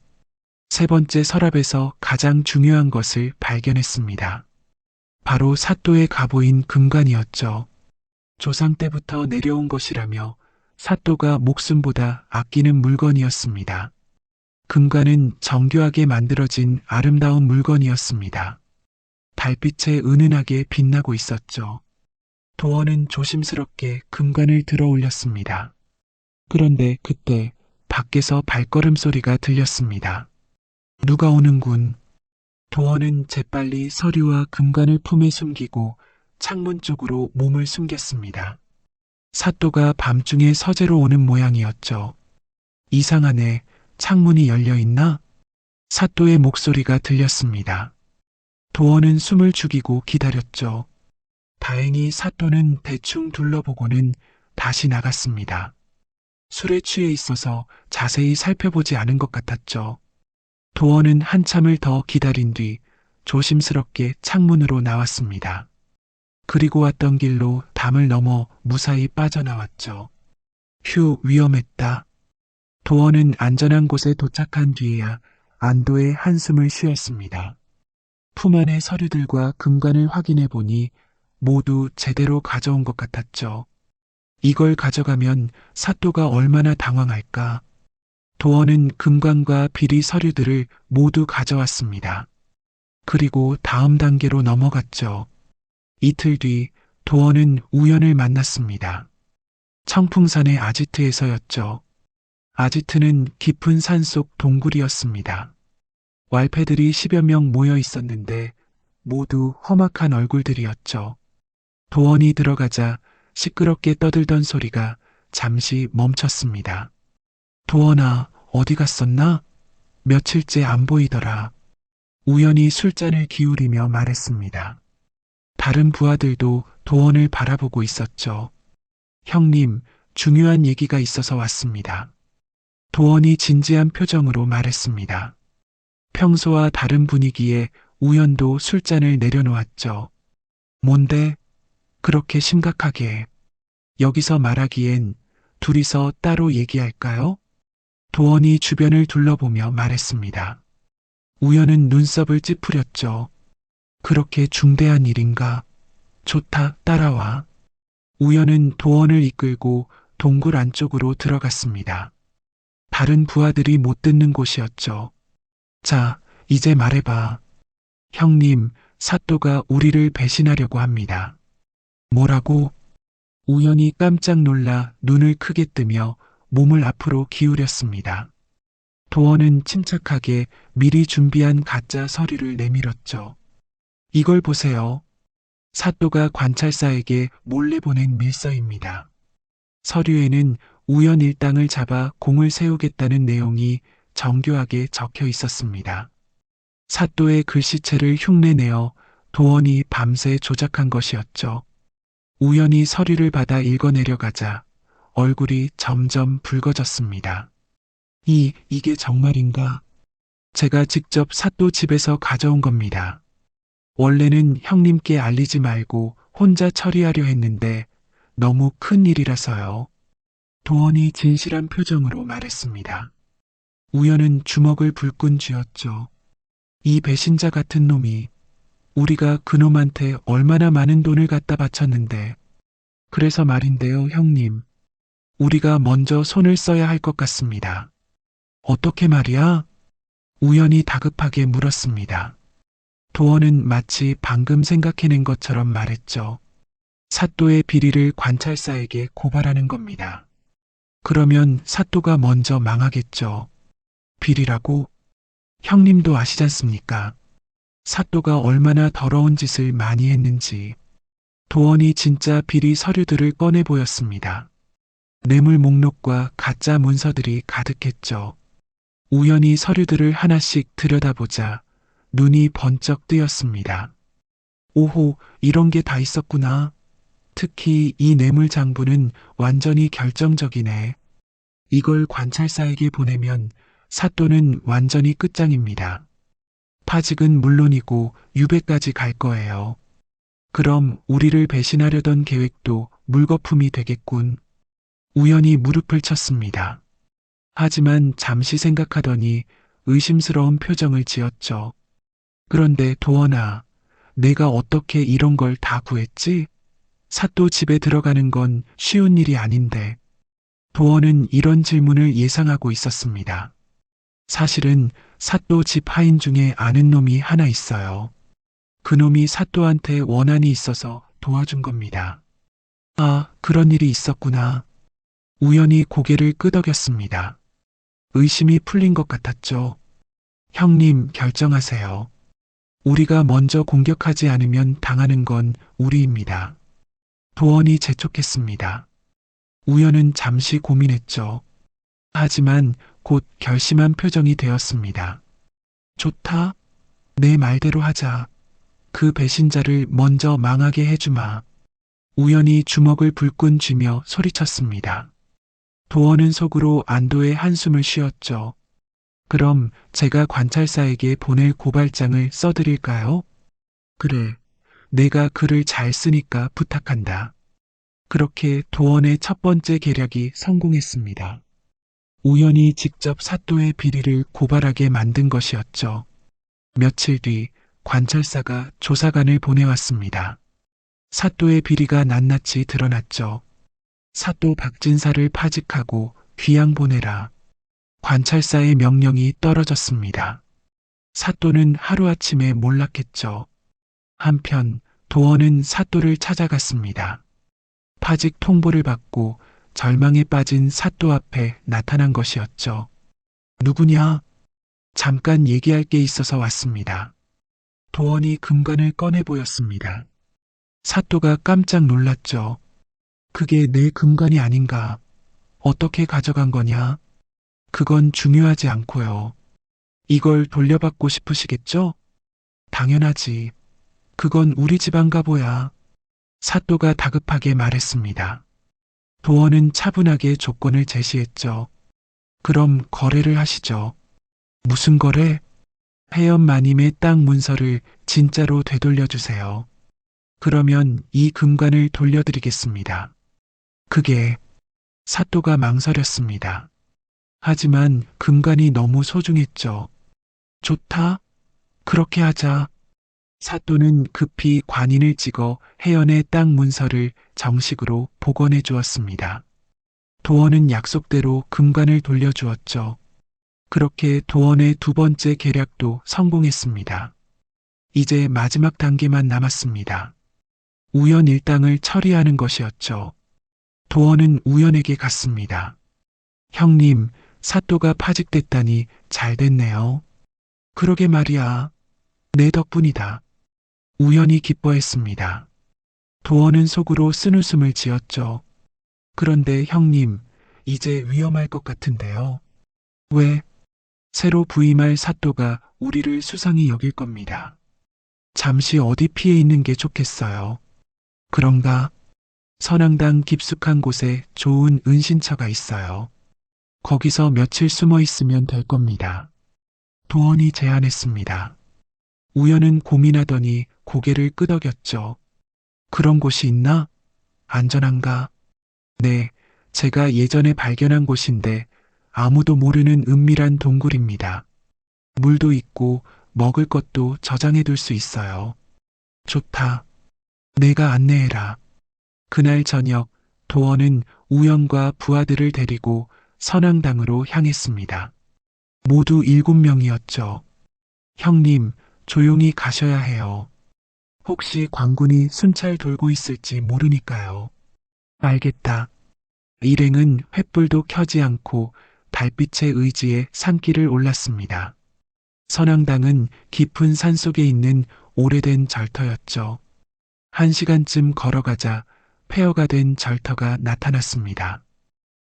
세 번째 서랍에서 가장 중요한 것을 발견했습니다. 바로 사또의 가보인 금관이었죠. 조상 때부터 내려온 것이라며 사또가 목숨보다 아끼는 물건이었습니다. 금관은 정교하게 만들어진 아름다운 물건이었습니다. 달빛에 은은하게 빛나고 있었죠. 도원은 조심스럽게 금관을 들어 올렸습니다. 그런데 그때 밖에서 발걸음 소리가 들렸습니다. 누가 오는군. 도원은 재빨리 서류와 금관을 품에 숨기고 창문 쪽으로 몸을 숨겼습니다. 사또가 밤중에 서재로 오는 모양이었죠. 이상하네. 창문이 열려 있나? 사또의 목소리가 들렸습니다. 도원은 숨을 죽이고 기다렸죠. 다행히 사또는 대충 둘러보고는 다시 나갔습니다. 술에 취해 있어서 자세히 살펴보지 않은 것 같았죠. 도원은 한참을 더 기다린 뒤 조심스럽게 창문으로 나왔습니다. 그리고 왔던 길로 담을 넘어 무사히 빠져나왔죠. 휴, 위험했다. 도원은 안전한 곳에 도착한 뒤에야 안도의 한숨을 쉬었습니다. 품 안의 서류들과 금관을 확인해 보니 모두 제대로 가져온 것 같았죠. 이걸 가져가면 사또가 얼마나 당황할까. 도원은 금관과 비리 서류들을 모두 가져왔습니다. 그리고 다음 단계로 넘어갔죠. 이틀 뒤 도원은 우연을 만났습니다. 청풍산의 아지트에서였죠. 아지트는 깊은 산속 동굴이었습니다. 왈패들이 10여 명 모여 있었는데 모두 험악한 얼굴들이었죠. 도원이 들어가자 시끄럽게 떠들던 소리가 잠시 멈췄습니다. 도원아, 어디 갔었나? 며칠째 안 보이더라. 우연히 술잔을 기울이며 말했습니다. 다른 부하들도 도원을 바라보고 있었죠. 형님, 중요한 얘기가 있어서 왔습니다. 도원이 진지한 표정으로 말했습니다. 평소와 다른 분위기에 우연도 술잔을 내려놓았죠. 뭔데? 그렇게 심각하게. 여기서 말하기엔 둘이서 따로 얘기할까요? 도원이 주변을 둘러보며 말했습니다. 우연은 눈썹을 찌푸렸죠. 그렇게 중대한 일인가? 좋다, 따라와. 우연은 도원을 이끌고 동굴 안쪽으로 들어갔습니다. 다른 부하들이 못 듣는 곳이었죠. 자, 이제 말해봐. 형님, 사또가 우리를 배신하려고 합니다. 뭐라고? 우연히 깜짝 놀라 눈을 크게 뜨며 몸을 앞으로 기울였습니다. 도원은 침착하게 미리 준비한 가짜 서류를 내밀었죠. 이걸 보세요. 사또가 관찰사에게 몰래 보낸 밀서입니다. 서류에는 우연 일당을 잡아 공을 세우겠다는 내용이 정교하게 적혀 있었습니다. 사또의 글씨체를 흉내내어 도원이 밤새 조작한 것이었죠. 우연히 서류를 받아 읽어내려가자 얼굴이 점점 붉어졌습니다. 이게 정말인가? 제가 직접 사또 집에서 가져온 겁니다. 원래는 형님께 알리지 말고 혼자 처리하려 했는데 너무 큰 일이라서요. 도원이 진실한 표정으로 말했습니다. 우연은 주먹을 불끈 쥐었죠. 이 배신자 같은 놈이 우리가 그놈한테 얼마나 많은 돈을 갖다 바쳤는데. 그래서 말인데요, 형님. 우리가 먼저 손을 써야 할 것 같습니다. 어떻게 말이야? 우연히 다급하게 물었습니다. 도원은 마치 방금 생각해낸 것처럼 말했죠. 사또의 비리를 관찰사에게 고발하는 겁니다. 그러면 사또가 먼저 망하겠죠. 비리라고? 형님도 아시잖습니까? 사또가 얼마나 더러운 짓을 많이 했는지. 도원이 진짜 비리 서류들을 꺼내 보였습니다. 뇌물 목록과 가짜 문서들이 가득했죠. 우연히 서류들을 하나씩 들여다보자 눈이 번쩍 뜨였습니다. 오호, 이런 게 다 있었구나. 특히 이 뇌물 장부는 완전히 결정적이네. 이걸 관찰사에게 보내면 사또는 완전히 끝장입니다. 파직은 물론이고 유배까지 갈 거예요. 그럼 우리를 배신하려던 계획도 물거품이 되겠군. 우연히 무릎을 쳤습니다. 하지만 잠시 생각하더니 의심스러운 표정을 지었죠. 그런데 도원아, 내가 어떻게 이런 걸 다 구했지? 사또 집에 들어가는 건 쉬운 일이 아닌데. 도원은 이런 질문을 예상하고 있었습니다. 사실은 사또 집 하인 중에 아는 놈이 하나 있어요. 그놈이 사또한테 원한이 있어서 도와준 겁니다. 아, 그런 일이 있었구나. 우연히 고개를 끄덕였습니다. 의심이 풀린 것 같았죠. 형님, 결정하세요. 우리가 먼저 공격하지 않으면 당하는 건 우리입니다. 도원이 재촉했습니다. 우연은 잠시 고민했죠. 하지만 곧 결심한 표정이 되었습니다. 좋다. 내 말대로 하자. 그 배신자를 먼저 망하게 해주마. 우연히 주먹을 불끈 쥐며 소리쳤습니다. 도원은 속으로 안도의 한숨을 쉬었죠. 그럼 제가 관찰사에게 보낼 고발장을 써드릴까요? 그래, 내가 글을 잘 쓰니까 부탁한다. 그렇게 도원의 첫 번째 계략이 성공했습니다. 우연히 직접 사또의 비리를 고발하게 만든 것이었죠. 며칠 뒤 관찰사가 조사관을 보내왔습니다. 사또의 비리가 낱낱이 드러났죠. 사또 박진사를 파직하고 귀양 보내라. 관찰사의 명령이 떨어졌습니다. 사또는 하루아침에 몰락했죠. 한편 도원은 사또를 찾아갔습니다. 파직 통보를 받고 절망에 빠진 사또 앞에 나타난 것이었죠. 누구냐? 잠깐 얘기할 게 있어서 왔습니다. 도원이 금관을 꺼내 보였습니다. 사또가 깜짝 놀랐죠. 그게 내 금관이 아닌가. 어떻게 가져간 거냐? 그건 중요하지 않고요. 이걸 돌려받고 싶으시겠죠? 당연하지. 그건 우리 집안 가보야. 사또가 다급하게 말했습니다. 도원은 차분하게 조건을 제시했죠. 그럼 거래를 하시죠. 무슨 거래? 폐연 마님의 땅 문서를 진짜로 되돌려 주세요. 그러면 이 금관을 돌려드리겠습니다. 그게 사또가 망설였습니다. 하지만 금관이 너무 소중했죠. 좋다. 그렇게 하자. 사또는 급히 관인을 찍어 혜연의 땅 문서를 정식으로 복원해 주었습니다. 도원은 약속대로 금관을 돌려주었죠. 그렇게 도원의 두 번째 계략도 성공했습니다. 이제 마지막 단계만 남았습니다. 우연 일당을 처리하는 것이었죠. 도원은 우연에게 갔습니다. 형님, 사또가 파직됐다니 잘 됐네요. 그러게 말이야. 내 덕분이다. 우연히 기뻐했습니다. 도원은 속으로 쓴웃음을 지었죠. 그런데 형님, 이제 위험할 것 같은데요. 왜? 새로 부임할 사또가 우리를 수상히 여길 겁니다. 잠시 어디 피해 있는 게 좋겠어요. 그런가? 선앙당 깊숙한 곳에 좋은 은신처가 있어요. 거기서 며칠 숨어 있으면 될 겁니다. 도원이 제안했습니다. 우연은 고민하더니 고개를 끄덕였죠. 그런 곳이 있나? 안전한가? 네, 제가 예전에 발견한 곳인데 아무도 모르는 은밀한 동굴입니다. 물도 있고 먹을 것도 저장해 둘 수 있어요. 좋다. 내가 안내해라. 그날 저녁 도원은 우연과 부하들을 데리고 선앙당으로 향했습니다. 모두 7명이었죠. 형님, 조용히 가셔야 해요. 혹시 광군이 순찰 돌고 있을지 모르니까요. 알겠다. 일행은 횃불도 켜지 않고 달빛의 의지에 산길을 올랐습니다. 선앙당은 깊은 산속에 있는 오래된 절터였죠. 1시간쯤 걸어가자 폐허가 된 절터가 나타났습니다.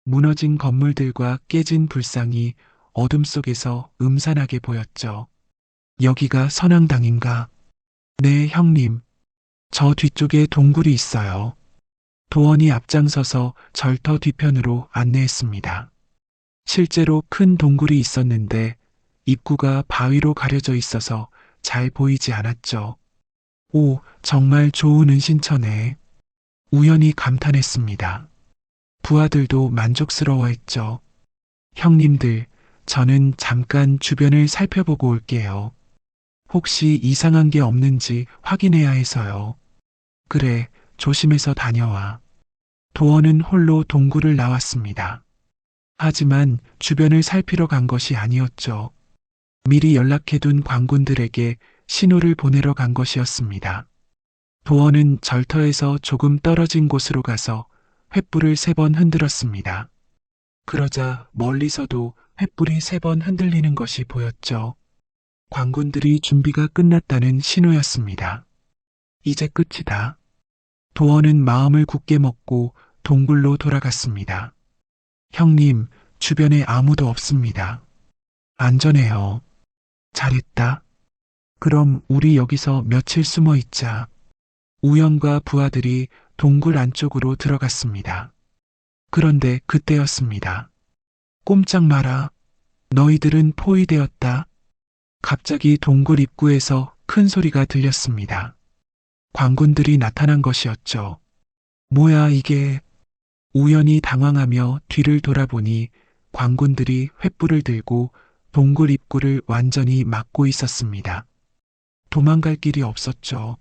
무너진 건물들과 깨진 불상이 어둠 속에서 음산하게 보였죠. 여기가 선앙당인가? 네, 형님. 저 뒤쪽에 동굴이 있어요. 도원이 앞장서서 절터 뒤편으로 안내했습니다. 실제로 큰 동굴이 있었는데 입구가 바위로 가려져 있어서 잘 보이지 않았죠. 오, 정말 좋은 은신처네. 우연히 감탄했습니다. 부하들도 만족스러워했죠. 형님들, 저는 잠깐 주변을 살펴보고 올게요. 혹시 이상한 게 없는지 확인해야 해서요. 그래, 조심해서 다녀와. 도원은 홀로 동굴을 나왔습니다. 하지만 주변을 살피러 간 것이 아니었죠. 미리 연락해둔 광군들에게 신호를 보내러 간 것이었습니다. 도원은 절터에서 조금 떨어진 곳으로 가서 횃불을 3번 흔들었습니다. 그러자 멀리서도 횃불이 3번 흔들리는 것이 보였죠. 광군들이 준비가 끝났다는 신호였습니다. 이제 끝이다. 도원은 마음을 굳게 먹고 동굴로 돌아갔습니다. 형님, 주변에 아무도 없습니다. 안전해요. 잘했다. 그럼 우리 여기서 며칠 숨어 있자. 우연과 부하들이 동굴 안쪽으로 들어갔습니다. 그런데 그때였습니다. 꼼짝 마라. 너희들은 포위되었다. 갑자기 동굴 입구에서 큰 소리가 들렸습니다. 광군들이 나타난 것이었죠. 뭐야 이게. 우연히 당황하며 뒤를 돌아보니 광군들이 횃불을 들고 동굴 입구를 완전히 막고 있었습니다. 도망갈 길이 없었죠.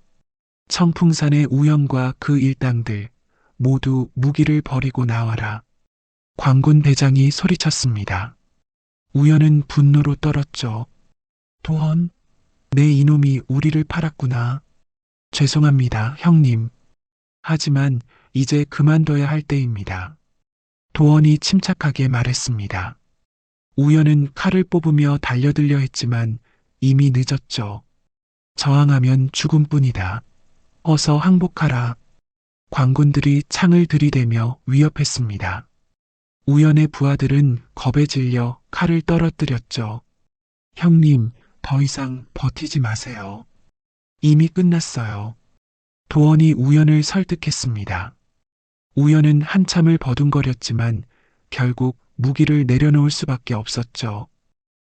청풍산의 우연과 그 일당들 모두 무기를 버리고 나와라. 광군 대장이 소리쳤습니다. 우연은 분노로 떨었죠. 도헌, 내 이놈이 우리를 팔았구나. 죄송합니다, 형님. 하지만 이제 그만둬야 할 때입니다. 도헌이 침착하게 말했습니다. 우연은 칼을 뽑으며 달려들려 했지만 이미 늦었죠. 저항하면 죽음뿐이다. 어서 항복하라. 관군들이 창을 들이대며 위협했습니다. 우연의 부하들은 겁에 질려 칼을 떨어뜨렸죠. 형님, 더 이상 버티지 마세요. 이미 끝났어요. 도원이 우연을 설득했습니다. 우연은 한참을 버둥거렸지만 결국 무기를 내려놓을 수밖에 없었죠.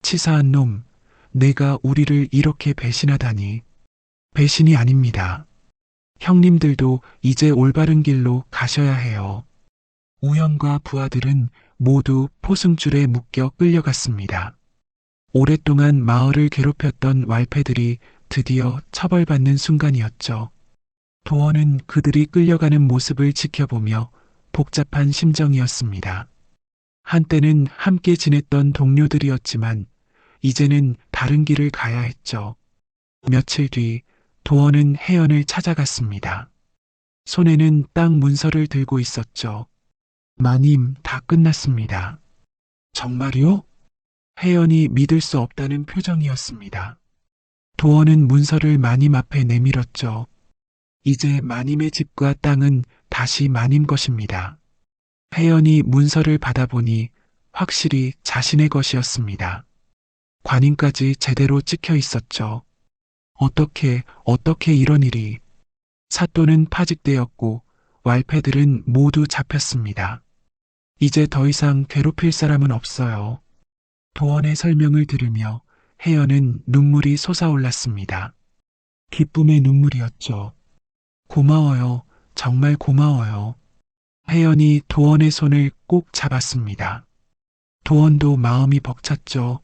치사한 놈, 내가 우리를 이렇게 배신하다니. 배신이 아닙니다. 형님들도 이제 올바른 길로 가셔야 해요. 우연과 부하들은 모두 포승줄에 묶여 끌려갔습니다. 오랫동안 마을을 괴롭혔던 왈패들이 드디어 처벌받는 순간이었죠. 도원은 그들이 끌려가는 모습을 지켜보며 복잡한 심정이었습니다. 한때는 함께 지냈던 동료들이었지만 이제는 다른 길을 가야 했죠. 며칠 뒤 도원은 혜연을 찾아갔습니다. 손에는 땅 문서를 들고 있었죠. 마님, 다 끝났습니다. 정말요? 혜연이 믿을 수 없다는 표정이었습니다. 도원은 문서를 마님 앞에 내밀었죠. 이제 마님의 집과 땅은 다시 마님 것입니다. 혜연이 문서를 받아보니 확실히 자신의 것이었습니다. 관인까지 제대로 찍혀 있었죠. 어떻게 이런 일이. 사또는 파직되었고 왈패들은 모두 잡혔습니다. 이제 더 이상 괴롭힐 사람은 없어요. 도원의 설명을 들으며 혜연은 눈물이 솟아올랐습니다. 기쁨의 눈물이었죠. 고마워요. 정말 고마워요. 혜연이 도원의 손을 꼭 잡았습니다. 도원도 마음이 벅찼죠.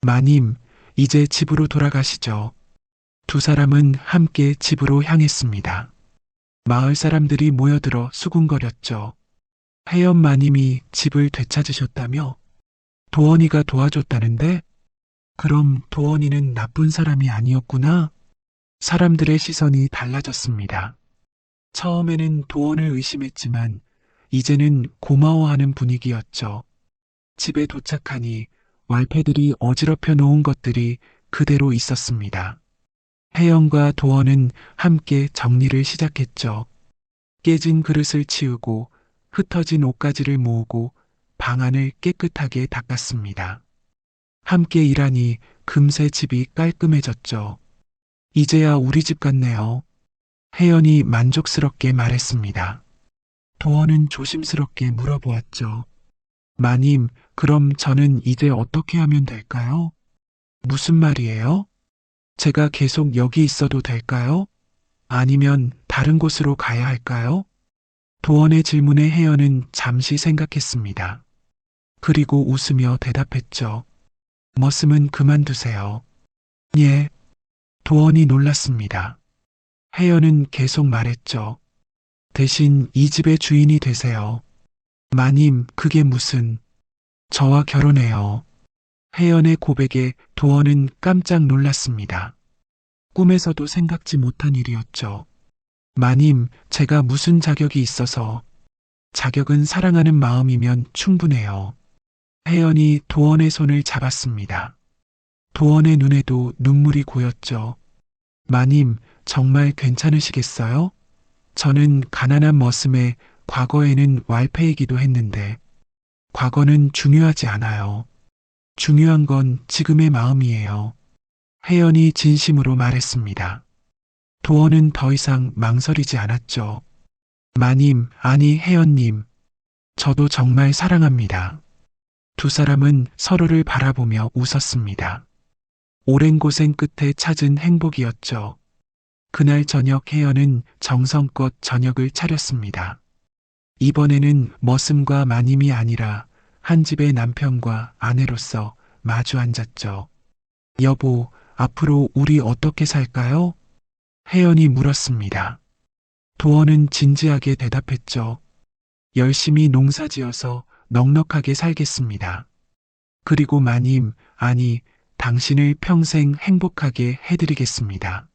마님, 이제 집으로 돌아가시죠. 두 사람은 함께 집으로 향했습니다. 마을 사람들이 모여들어 수군거렸죠. 혜연 마님이 집을 되찾으셨다며? 도원이가 도와줬다는데? 그럼 도원이는 나쁜 사람이 아니었구나? 사람들의 시선이 달라졌습니다. 처음에는 도원을 의심했지만 이제는 고마워하는 분위기였죠. 집에 도착하니 왈패들이 어지럽혀 놓은 것들이 그대로 있었습니다. 혜연과 도원은 함께 정리를 시작했죠. 깨진 그릇을 치우고 흩어진 옷가지를 모으고 방안을 깨끗하게 닦았습니다. 함께 일하니 금세 집이 깔끔해졌죠. 이제야 우리 집 같네요. 혜연이 만족스럽게 말했습니다. 도원은 조심스럽게 물어보았죠. 마님, 그럼 저는 이제 어떻게 하면 될까요? 무슨 말이에요? 제가 계속 여기 있어도 될까요? 아니면 다른 곳으로 가야 할까요? 도원의 질문에 혜연은 잠시 생각했습니다. 그리고 웃으며 대답했죠. 머슴은 그만두세요. 예. 도원이 놀랐습니다. 혜연은 계속 말했죠. 대신 이 집의 주인이 되세요. 마님, 그게 무슨. 저와 결혼해요. 혜연의 고백에 도원은 깜짝 놀랐습니다. 꿈에서도 생각지 못한 일이었죠. 마님, 제가 무슨 자격이 있어서. 자격은 사랑하는 마음이면 충분해요. 혜연이 도원의 손을 잡았습니다. 도원의 눈에도 눈물이 고였죠. 마님, 정말 괜찮으시겠어요? 저는 가난한 머슴의 과거에는 왈패이기도 했는데 과거는 중요하지 않아요. 중요한 건 지금의 마음이에요. 혜연이 진심으로 말했습니다. 도원은 더 이상 망설이지 않았죠. 마님, 아니 혜연님, 저도 정말 사랑합니다. 두 사람은 서로를 바라보며 웃었습니다. 오랜 고생 끝에 찾은 행복이었죠. 그날 저녁 혜연은 정성껏 저녁을 차렸습니다. 이번에는 머슴과 마님이 아니라 한 집의 남편과 아내로서 마주 앉았죠. 여보, 앞으로 우리 어떻게 살까요? 혜연이 물었습니다. 도원은 진지하게 대답했죠. 열심히 농사지어서 넉넉하게 살겠습니다. 그리고 마님, 아니, 당신을 평생 행복하게 해드리겠습니다.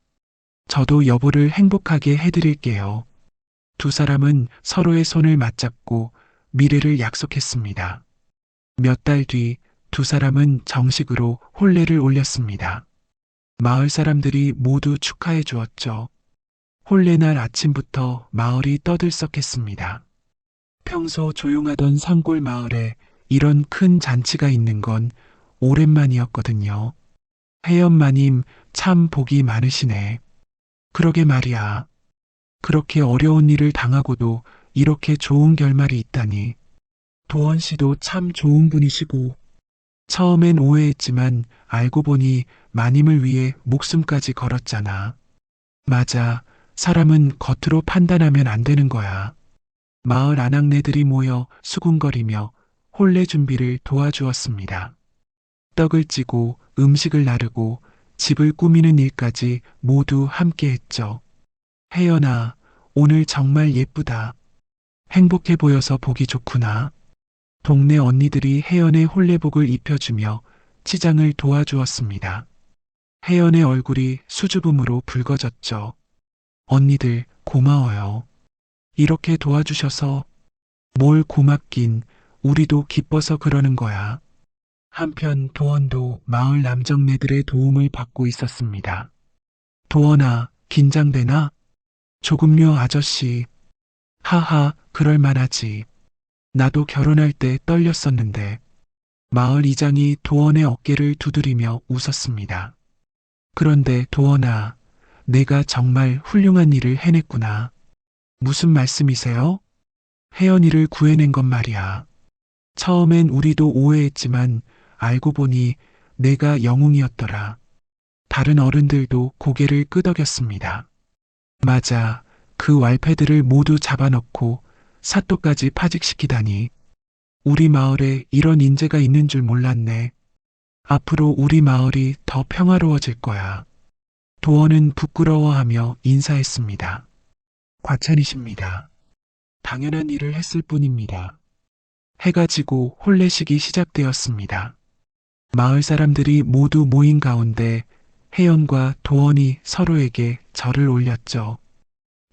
저도 여보를 행복하게 해드릴게요. 두 사람은 서로의 손을 맞잡고 미래를 약속했습니다. 몇 달 뒤 두 사람은 정식으로 혼례를 올렸습니다. 마을 사람들이 모두 축하해 주었죠. 혼례날 아침부터 마을이 떠들썩했습니다. 평소 조용하던 산골 마을에 이런 큰 잔치가 있는 건 오랜만이었거든요. 혜연마님 참 복이 많으시네. 그러게 말이야. 그렇게 어려운 일을 당하고도 이렇게 좋은 결말이 있다니. 도원 씨도 참 좋은 분이시고, 처음엔 오해했지만 알고 보니 마님을 위해 목숨까지 걸었잖아. 맞아. 사람은 겉으로 판단하면 안 되는 거야. 마을 아낙네들이 모여 수군거리며 혼례 준비를 도와주었습니다. 떡을 찌고 음식을 나르고 집을 꾸미는 일까지 모두 함께 했죠. 혜연아, 오늘 정말 예쁘다. 행복해 보여서 보기 좋구나. 동네 언니들이 혜연의 혼례복을 입혀주며 치장을 도와주었습니다. 혜연의 얼굴이 수줍음으로 붉어졌죠. 언니들 고마워요. 이렇게 도와주셔서. 뭘 고맙긴, 우리도 기뻐서 그러는 거야. 한편 도원도 마을 남정네들의 도움을 받고 있었습니다. 도원아, 긴장되나? 조금요, 아저씨. 하하, 그럴만하지. 나도 결혼할 때 떨렸었는데. 마을 이장이 도원의 어깨를 두드리며 웃었습니다. 그런데 도원아, 내가 정말 훌륭한 일을 해냈구나. 무슨 말씀이세요? 혜연이를 구해낸 건 말이야. 처음엔 우리도 오해했지만 알고 보니 내가 영웅이었더라. 다른 어른들도 고개를 끄덕였습니다. 맞아. 그 왈패들을 모두 잡아넣고 사또까지 파직시키다니. 우리 마을에 이런 인재가 있는 줄 몰랐네. 앞으로 우리 마을이 더 평화로워질 거야. 도원은 부끄러워하며 인사했습니다. 과찬이십니다. 당연한 일을 했을 뿐입니다. 해가 지고 혼례식이 시작되었습니다. 마을 사람들이 모두 모인 가운데 혜연과 도원이 서로에게 절을 올렸죠.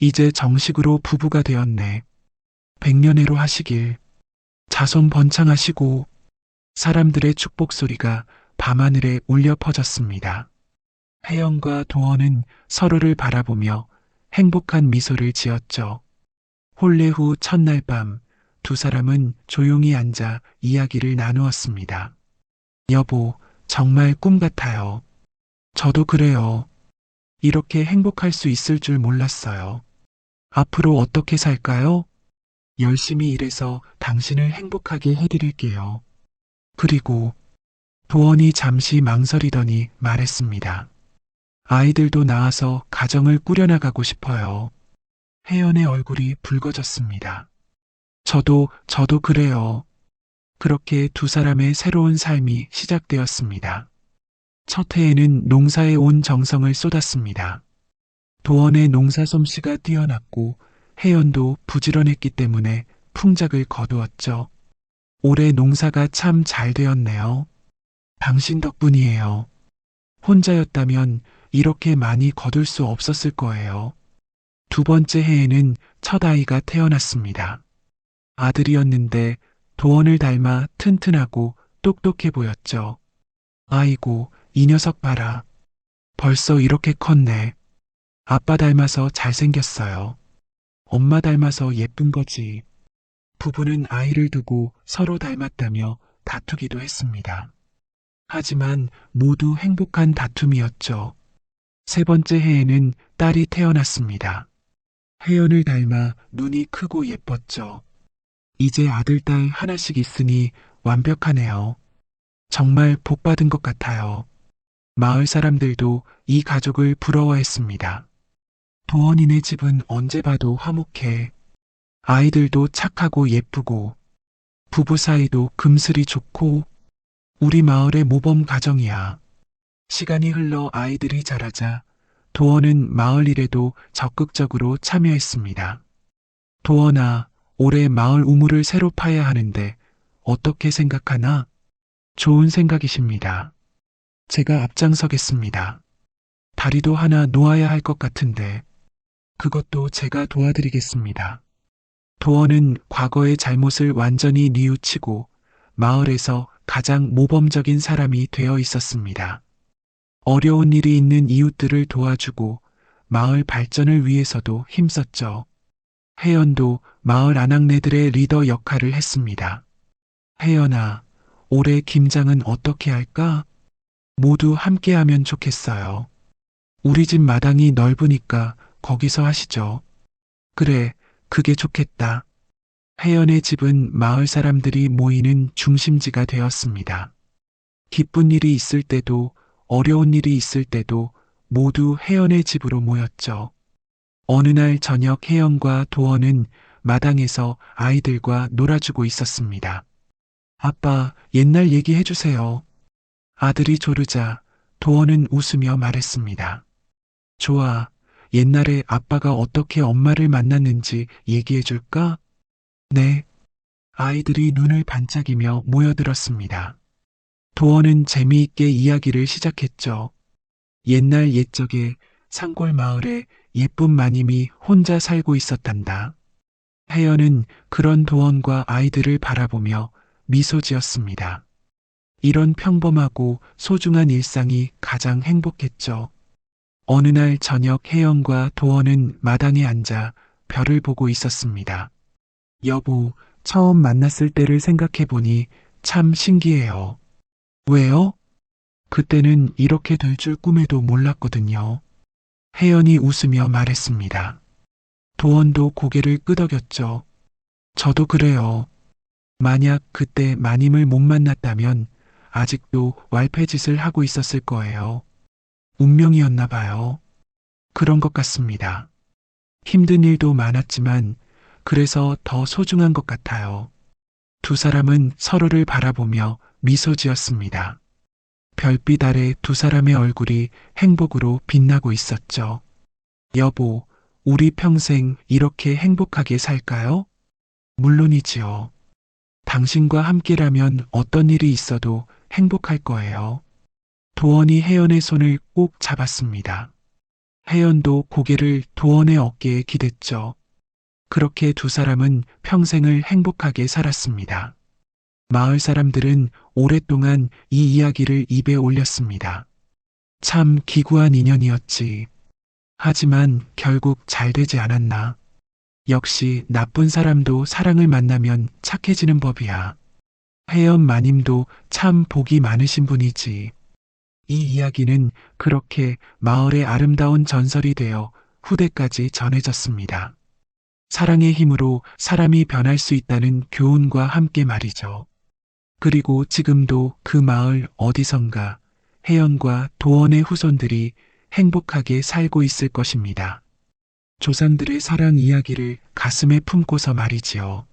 이제 정식으로 부부가 되었네. 백년해로 하시길. 자손 번창하시고. 사람들의 축복 소리가 밤하늘에 울려 퍼졌습니다. 혜연과 도원은 서로를 바라보며 행복한 미소를 지었죠. 혼례 후 첫날 밤 두 사람은 조용히 앉아 이야기를 나누었습니다. 여보, 정말 꿈 같아요. 저도 그래요. 이렇게 행복할 수 있을 줄 몰랐어요. 앞으로 어떻게 살까요? 열심히 일해서 당신을 행복하게 해드릴게요. 그리고 도원이 잠시 망설이더니 말했습니다. 아이들도 낳아서 가정을 꾸려나가고 싶어요. 혜연의 얼굴이 붉어졌습니다. 저도 그래요. 그렇게 두 사람의 새로운 삶이 시작되었습니다. 첫 해에는 농사에 온 정성을 쏟았습니다. 도원의 농사 솜씨가 뛰어났고 혜연도 부지런했기 때문에 풍작을 거두었죠. 올해 농사가 참 잘 되었네요. 당신 덕분이에요. 혼자였다면 이렇게 많이 거둘 수 없었을 거예요. 두 번째 해에는 첫 아이가 태어났습니다. 아들이었는데 도원을 닮아 튼튼하고 똑똑해 보였죠. 아이고, 이 녀석 봐라. 벌써 이렇게 컸네. 아빠 닮아서 잘생겼어요. 엄마 닮아서 예쁜 거지. 부부는 아이를 두고 서로 닮았다며 다투기도 했습니다. 하지만 모두 행복한 다툼이었죠. 세 번째 해에는 딸이 태어났습니다. 혜연을 닮아 눈이 크고 예뻤죠. 이제 아들, 딸 하나씩 있으니 완벽하네요. 정말 복 받은 것 같아요. 마을 사람들도 이 가족을 부러워했습니다. 도원이네 집은 언제 봐도 화목해. 아이들도 착하고 예쁘고, 부부 사이도 금슬이 좋고, 우리 마을의 모범 가정이야. 시간이 흘러 아이들이 자라자 도원은 마을 일에도 적극적으로 참여했습니다. 도원아, 올해 마을 우물을 새로 파야 하는데 어떻게 생각하나? 좋은 생각이십니다. 제가 앞장서겠습니다. 다리도 하나 놓아야 할 것 같은데 그것도 제가 도와드리겠습니다. 도원은 과거의 잘못을 완전히 뉘우치고 마을에서 가장 모범적인 사람이 되어 있었습니다. 어려운 일이 있는 이웃들을 도와주고 마을 발전을 위해서도 힘썼죠. 혜연도 마을 아낙네들의 리더 역할을 했습니다. 혜연아, 올해 김장은 어떻게 할까? 모두 함께 하면 좋겠어요. 우리 집 마당이 넓으니까 거기서 하시죠. 그래, 그게 좋겠다. 혜연의 집은 마을 사람들이 모이는 중심지가 되었습니다. 기쁜 일이 있을 때도 어려운 일이 있을 때도 모두 혜연의 집으로 모였죠. 어느 날 저녁 혜연과 도원은 마당에서 아이들과 놀아주고 있었습니다. 아빠, 옛날 얘기해 주세요. 아들이 조르자 도원은 웃으며 말했습니다. 좋아. 옛날에 아빠가 어떻게 엄마를 만났는지 얘기해 줄까? 네. 아이들이 눈을 반짝이며 모여들었습니다. 도원은 재미있게 이야기를 시작했죠. 옛날 옛적에 산골 마을에 예쁜 마님이 혼자 살고 있었단다. 혜연은 그런 도원과 아이들을 바라보며 미소 지었습니다. 이런 평범하고 소중한 일상이 가장 행복했죠. 어느 날 저녁 혜연과 도원은 마당에 앉아 별을 보고 있었습니다. 여보, 처음 만났을 때를 생각해 보니 참 신기해요. 왜요? 그때는 이렇게 될 줄 꿈에도 몰랐거든요. 혜연이 웃으며 말했습니다. 도원도 고개를 끄덕였죠. 저도 그래요. 만약 그때 마님을 못 만났다면 아직도 왈패짓을 하고 있었을 거예요. 운명이었나 봐요. 그런 것 같습니다. 힘든 일도 많았지만 그래서 더 소중한 것 같아요. 두 사람은 서로를 바라보며 미소 지었습니다. 별빛 아래 두 사람의 얼굴이 행복으로 빛나고 있었죠. 여보, 우리 평생 이렇게 행복하게 살까요? 물론이지요. 당신과 함께라면 어떤 일이 있어도 행복할 거예요. 도원이 혜연의 손을 꼭 잡았습니다. 혜연도 고개를 도원의 어깨에 기댔죠. 그렇게 두 사람은 평생을 행복하게 살았습니다. 마을 사람들은 오랫동안 이 이야기를 입에 올렸습니다. 참 기구한 인연이었지. 하지만 결국 잘 되지 않았나. 역시 나쁜 사람도 사랑을 만나면 착해지는 법이야. 혜연 마님도 참 복이 많으신 분이지. 이 이야기는 그렇게 마을의 아름다운 전설이 되어 후대까지 전해졌습니다. 사랑의 힘으로 사람이 변할 수 있다는 교훈과 함께 말이죠. 그리고 지금도 그 마을 어디선가 혜연과 도원의 후손들이 행복하게 살고 있을 것입니다. 조상들의 사랑 이야기를 가슴에 품고서 말이지요.